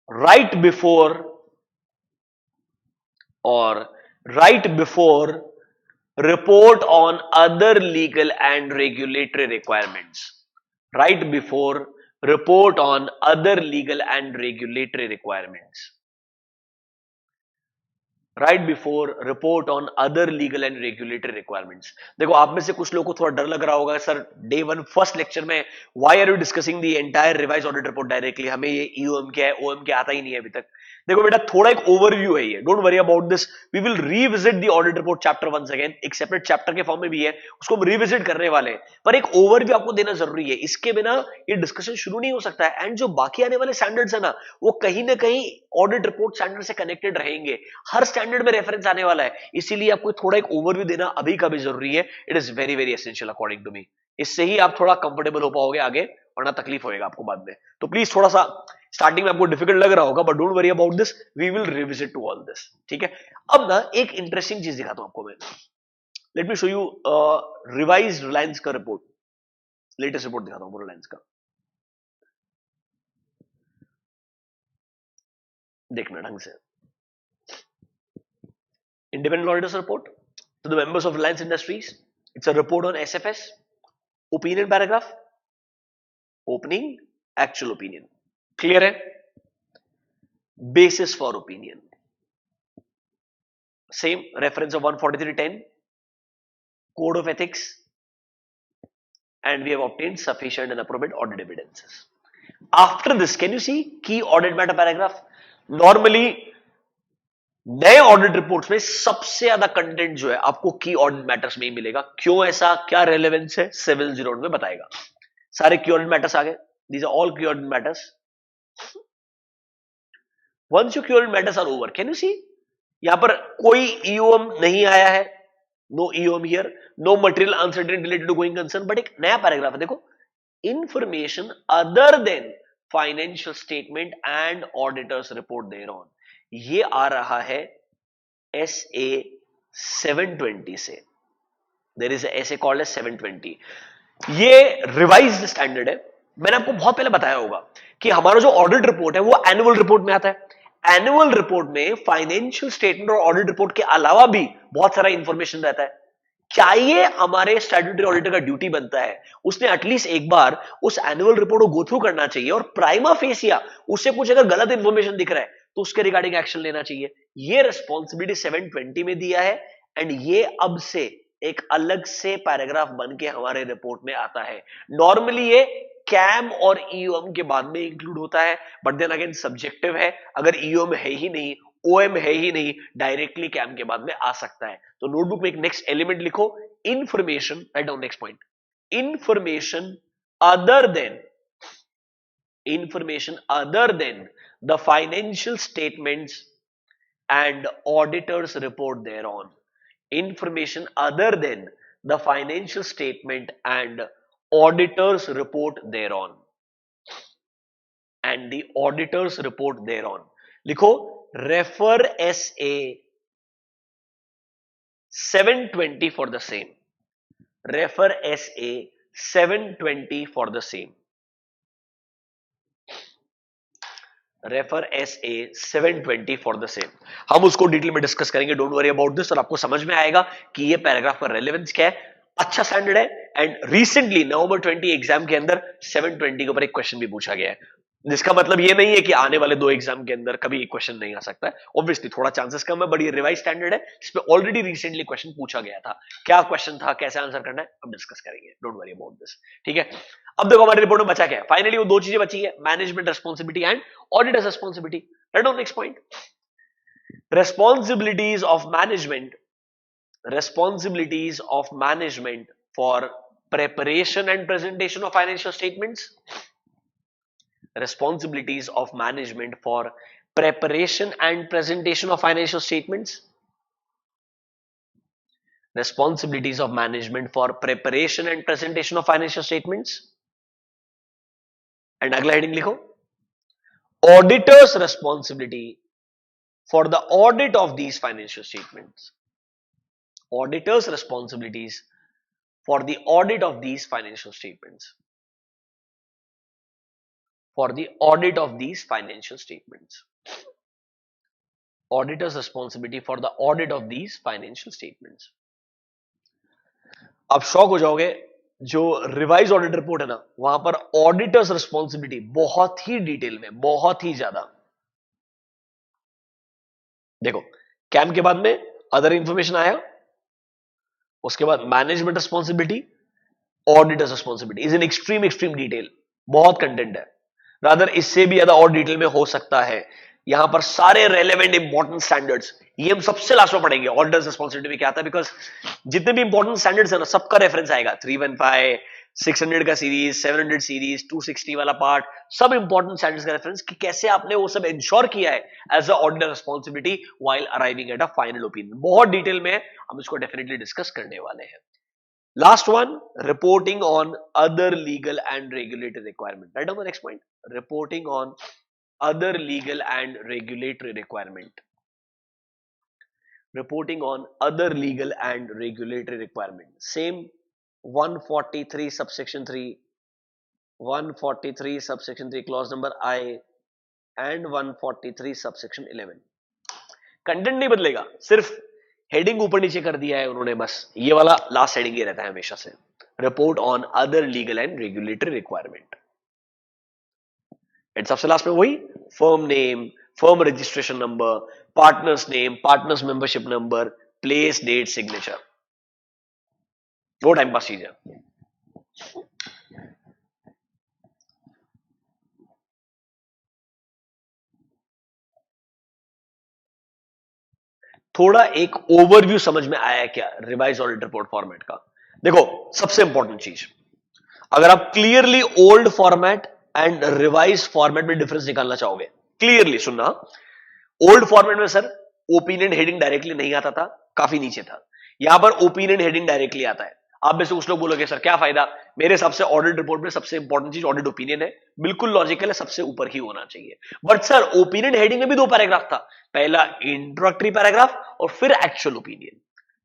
right before, or right before report on other legal and regulatory requirements, right before report on other legal and regulatory requirements, right before report on other legal and regulatory requirements. देखो आप में से कुछ लोगों को थोड़ा डर लग रहा होगा, sir day one first lecture में why are you discussing the entire revise audit report directly, हमें ये ईओएम क्या है ओएम क्या आता ही नहीं है अभी तक। देखो बेटा थोड़ा एक ओवरव्यू है ये, don't worry about this, we will revisit the audit report chapter once again, एक सेपरेट चैप्टर के फॉर्म में भी है, उसको हम रिविजिट करने वाले हैं, पर एक ओवरव्यू आपको देना जरूरी है, इसके बिना ये डिस्कशन शुरू नहीं हो सकता है। एंड जो बाकी आने वाले स्टैंडर्ड्स है ना, वो कहीं ना कहीं ऑडिट रिपोर्ट स्टैंडर्ड से कनेक्टेड रहेंगे, हर स्टैंडर्ड में रेफरेंस आने वाला है, इसीलिए आपको थोड़ा एक ओवरव्यू देना अभी का भी जरूरी है, it is very very essential according to me. इससे ही आप थोड़ा कंफर्टेबल हो पाओगे आगे, वरना तकलीफ होएगा आपको बाद में। तो प्लीज थोड़ा सा स्टार्टिंग में आपको डिफिकल्ट लग रहा होगा, but don't worry about this, we will revisit to all this, ठीक है। अब ना एक इंटरेस्टिंग चीज दिखाता हूं आपको मैं, late me show you revised Reliance का रिपोर्ट, लेटेस्ट रिपोर्ट दिखाता हूं रिलायंस का, देखना ढंग से, independent auditors report to the members of Reliance Industries. It's a report on SFS. Opinion paragraph. Opening, actual opinion. Clear है? Basis for opinion. Same reference of 143.10. Code of ethics. And we have obtained sufficient and appropriate audit evidences. After this, can you see key audit matter paragraph? Normally नए audit reports में सबसे ज्यादा content जो है आपको की audit matters में ही मिलेगा. क्यों ऐसा, क्या रेलेवेंस है, 7-0 में बताएगा. सारे की ऑडिट मैटर्स आ गए. These are all key audit matters. Once your key audit matters are over, can you see यहां पर कोई ईओएम नहीं आया है. No EOM here, no material uncertainty related to going concern. But एक नया पैराग्राफ है, देखो. Information other than financial statement and auditors report thereon. ये आ रहा है SA 720 से. There is SA called as 720. ये रिवाइज्ड स्टैंडर्ड है. मैंने आपको बहुत पहले बताया होगा कि हमारा जो ऑडिट रिपोर्ट है वो एनुअल रिपोर्ट में आता है. एनुअल रिपोर्ट में फाइनेंशियल स्टेटमेंट और ऑडिट रिपोर्ट के अलावा भी बहुत सारा इंफॉर्मेशन रहता है. क्या ये हमारे स्टैट्यूटरी ऑडिटर का ड्यूटी बनता है, उसने एटलीस्ट एक बार उस एनुअल रिपोर्ट को गो थ्रू करना चाहिए और प्राइमा फेसिया उससे कुछ अगर गलत इंफॉर्मेशन दिख रहा है तो उसके रिगार्डिंग एक्शन लेना चाहिए. ये रिस्पॉन्सिबिलिटी 720 में दिया है एंड ये अब से एक अलग से पैराग्राफ बन के हमारे रिपोर्ट में आता है. नॉर्मली ये कैम और ईओएम के बाद में इंक्लूड होता है, बट देन अगेन सब्जेक्टिव है. अगर ईओएम है ही नहीं, ओएम है ही नहीं, डायरेक्टली कैम के बाद में आ सकता है. तो नोटबुक में एक नेक्स्ट एलिमेंट लिखो, information. Right down next point. Information other then the financial statements and auditors report thereon. Information other than the financial statement and auditors report thereon. And the auditors report thereon. लिखो, refer SA 720 for the same. Refer SA 720 for the same. Refer SA 720 for the same. हम उसको detail में discuss करेंगे, don't worry about this. और आपको समझ में आएगा कि ये पैराग्राफ का रेलेवेंस क्या है. अच्छा स्टैंडर्ड है. एंड रिसेंटली नवंबर 20 एग्जाम के अंदर 720 के ऊपर एक क्वेश्चन भी पूछा गया है, जिसका मतलब ये नहीं है कि आने वाले 2 एग्जाम के अंदर कभी एक क्वेश्चन नहीं आ सकता है. ऑब्वियसली थोड़ा चांसेस कम है, बट ये रिवाइज स्टैंडर्ड है जिसपे ऑलरेडी रिसेंटली क्वेश्चन पूछा गया था. क्या क्वेश्चन था, कैसे आंसर करना है, हम डिस्कस करेंगे. Don't worry about this. ठीक है. अब देखो हमारी रिपोर्ट में बचा क्या है. फाइनली वो 2 चीजें बची है, management responsibility and auditors responsibility. Right on next point. responsibilities of management for preparation and presentation of financial statements. Responsibilities of management for preparation and presentation of financial statements. Responsibilities of management for preparation and presentation of financial statements. And अगला heading लिखो, auditor's responsibility for the audit of these financial statements. Auditor's responsibilities for the audit of these financial statements. For the audit of these financial statements. Auditor's responsibility for the audit of these financial statements. आप shock हो जाओगे, जो revise audit report है ना, वहां पर auditors responsibility बहुत ही detail में, बहुत ही ज्यादा. देखो, कैम के बाद में अदर इंफॉर्मेशन आया, उसके बाद management responsibility, auditors responsibility is in extreme detail. बहुत कंटेंट है. रादर इससे भी ज्यादा और डिटेल में हो सकता है. यहां पर सारे रेलेवेंट इंपॉर्टेंट स्टैंडर्ड्स ये हम सबसे लास्ट में पढ़ेंगे. ऑडिटर्स रिस्पॉन्सिबिलिटी में क्या आता है, बिकॉज जितने भी इंपॉर्टेंट स्टैंडर्ड्स है ना, सबका रेफरेंस आएगा. 315, 600 का सीरीज, 700 सीरीज, 260 वाला पार्ट, सब इंपॉर्टेंट स्टैंडर्ड्स का रेफरेंस कि कैसे आपने वो सब इंश्योर किया है as a auditor responsibility while arriving at a final opinion. बहुत डिटेल में हम इसको डेफिनेटली डिस्कस करने वाले हैं. Last one, reporting on other legal and regulatory requirement. Right on the next point, reporting on other legal and regulatory requirement. Reporting on other legal and regulatory requirement. Same 143 subsection 3, 143 subsection 3 clause number I and 143 subsection 11. Content नहीं बदलेगा, सिर्फ heading ऊपर नीचे कर दिया है उन्होंने, बस ये वाला लास्ट हेडिंग ही रहता है हमेशा से, report on other legal and regulatory requirement. And सबसे लास्ट में वही firm name, firm registration number, partners name, partners membership number, place, date, signature, वो टाइम पास चीज है। थोड़ा एक ओवरव्यू समझ में आया क्या रिवाइज ऑडिट रिपोर्ट फॉर्मेट का? देखो सबसे इंपॉर्टेंट चीज, अगर आप clearly old format and revise format में डिफरेंस निकालना चाहोगे, क्लियरली सुनना, ओल्ड फॉर्मेट में सर ओपिनियन हेडिंग डायरेक्टली नहीं आता था, काफी नीचे था। यहां पर ओपिनियन हेडिंग डायरेक्टली आता है। आप में से कुछ लोग बोलोगे सर क्या फायदा, मेरे हिसाब से ऑडिट रिपोर्ट में सबसे इंपॉर्टेंट चीज ऑडिट ओपिनियन है। बिल्कुल लॉजिकल है, सबसे ऊपर ही होना चाहिए। बट सर ओपिनियन हेडिंग में भी दो पैराग्राफ था, पहला इंट्रोडक्टरी पैराग्राफ और फिर एक्चुअल ओपिनियन।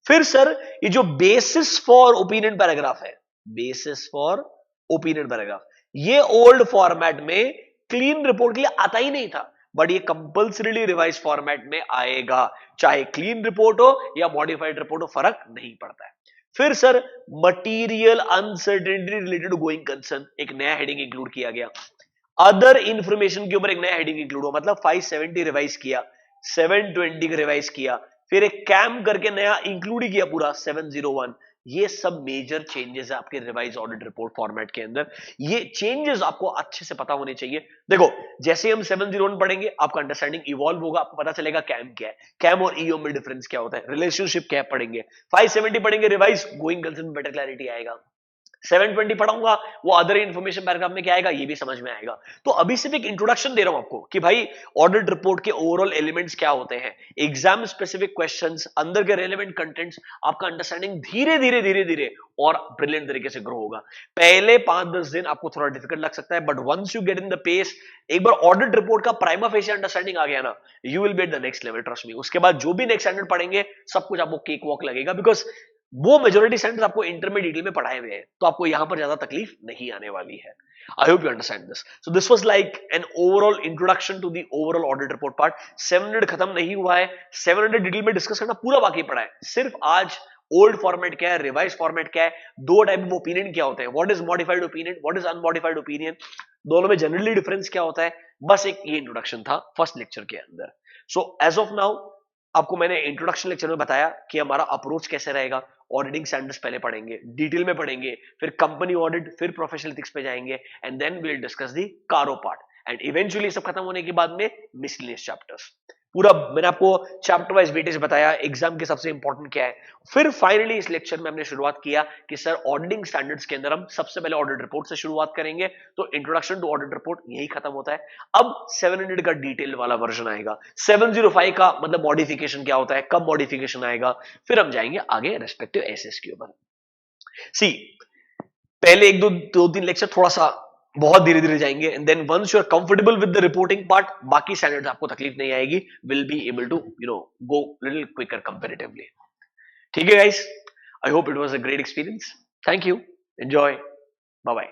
फिर सर ये जो बेसिस फॉर ओपिनियन पैराग्राफ है, बेसिस फॉर ओपिनियन पैराग्राफ, ये ओल्ड फॉर्मेट में क्लीन रिपोर्ट के लिए आता ही नहीं था, बट ये कंपल्सरीली रिवाइज फॉर्मेट में आएगा, चाहे क्लीन रिपोर्ट हो या मॉडिफाइड रिपोर्ट हो, फर्क नहीं पड़ता है। फिर sir material uncertainty related going concern, एक नया हेडिंग इंक्लूड किया गया। अदर इंफॉर्मेशन के ऊपर एक नया हेडिंग इंक्लूड हुआ, मतलब 570 रिवाइज किया, 720 रिवाइज किया, फिर एक कैम करके नया इंक्लूड ही किया पूरा 701। ये सब मेजर चेंजेस है आपके रिवाइज ऑडिट रिपोर्ट फॉर्मेट के अंदर। ये चेंजेस आपको अच्छे से पता होने चाहिए। देखो जैसे हम 701 पढ़ेंगे आपका अंडरस्टैंडिंग इवॉल्व होगा, आपको पता चलेगा कैम क्या है, कैम और ईओ में डिफरेंस क्या होता है, रिलेशनशिप क्या पढ़ेंगे, 570 पढ़ेंगे रिवाइज गोइंग कंसर्न में बेटर क्लैरिटी आएगा, 720 पढ़ाऊंगा वो अदर इंफॉर्मेशन पैराग्राफ में क्या आएगा ये भी समझ में आएगा। तो अभी सिर्फ एक इंट्रोडक्शन दे रहा हूं आपको कि भाई ऑडिट रिपोर्ट के ओवरऑल एलिमेंट्स क्या होते हैं, एग्जाम स्पेसिफिक क्वेश्चंस, अंदर के रेलेवेंट कंटेंट्स, आपका अंडरस्टैंडिंग धीरे धीरे धीरे धीरे और ब्रिलियंट तरीके से ग्रो होगा। पहले 5-10 दिन आपको थोड़ा डिफिकल्ट लग सकता है, but once you get in the pace, एक बार ऑडिट रिपोर्ट का प्राइमा फेशियल अंडरस्टैंडिंग आ गया ना, you will be at the next level, trust me. उसके बाद जो भी नेक्स्ट स्टैंडर्ड पढ़ेंगे सब कुछ आपको केक वॉक लगेगा, बिकॉज वो मेजोरिटी स्टैंडर्ड्स आपको इंटरमीडिएट में पढ़ाए हुए हैं, तो आपको यहां पर ज्यादा तकलीफ नहीं आने वाली है। I hope you understand this. So this was like an overall introduction to the overall audit report part. 700 खत्म नहीं हुआ है, 700 डिटेल में डिस्कस करना पूरा बाकी पड़ा है। सिर्फ आज ओल्ड फॉर्मेट क्या है, रिवाइज फॉर्मेट क्या है, दो टाइप ऑफ ओपिनियन क्या होते हैं, what is modified opinion, what is unmodified opinion, दोनों में जनरली डिफरेंस क्या होता है, बस एक ये इंट्रोडक्शन था फर्स्ट लेक्चर के अंदर। सो एज ऑफ नाउ आपको मैंने इंट्रोडक्शन लेक्चर में बताया कि हमारा अप्रोच कैसे रहेगा। ऑडिटिंग स्टैंडर्ड्स पहले पढ़ेंगे, डिटेल में पढ़ेंगे, फिर कंपनी ऑडिट, फिर प्रोफेशनल एथिक्स पे जाएंगे, and then we will discuss the CARO part, and eventually सब खत्म होने के बाद में मिसलेनियस चैप्टर्स। पूरा मैंने आपको चैप्टर वाइज वेटेज बताया, एग्जाम के सबसे इंपॉर्टेंट क्या है। फिर फाइनली इस लेक्चर में हमने शुरुआत किया कि सर ऑडिटिंग स्टैंडर्ड्स के अंदर हम सबसे पहले ऑडिट रिपोर्ट से शुरुआत करेंगे, तो इंट्रोडक्शन टू ऑडिट रिपोर्ट यही खत्म होता है। अब 700 का डिटेल वाला वर्जन आएगा, 705 का मतलब मॉडिफिकेशन क्या होता है, कब मॉडिफिकेशन आएगा, फिर हम जाएंगे आगे रेस्पेक्टिव एसेस के ऊपर। सी पहले एक दो तीन लेक्चर थोड़ा सा बहुत धीरे धीरे जाएंगे, and then once you are comfortable with the reporting part, बाकी स्टैंडर्ड्स आपको तकलीफ नहीं आएगी, will be able to go little quicker comparatively. ठीक है guys, I hope it was a great experience. Thank you, enjoy, bye bye.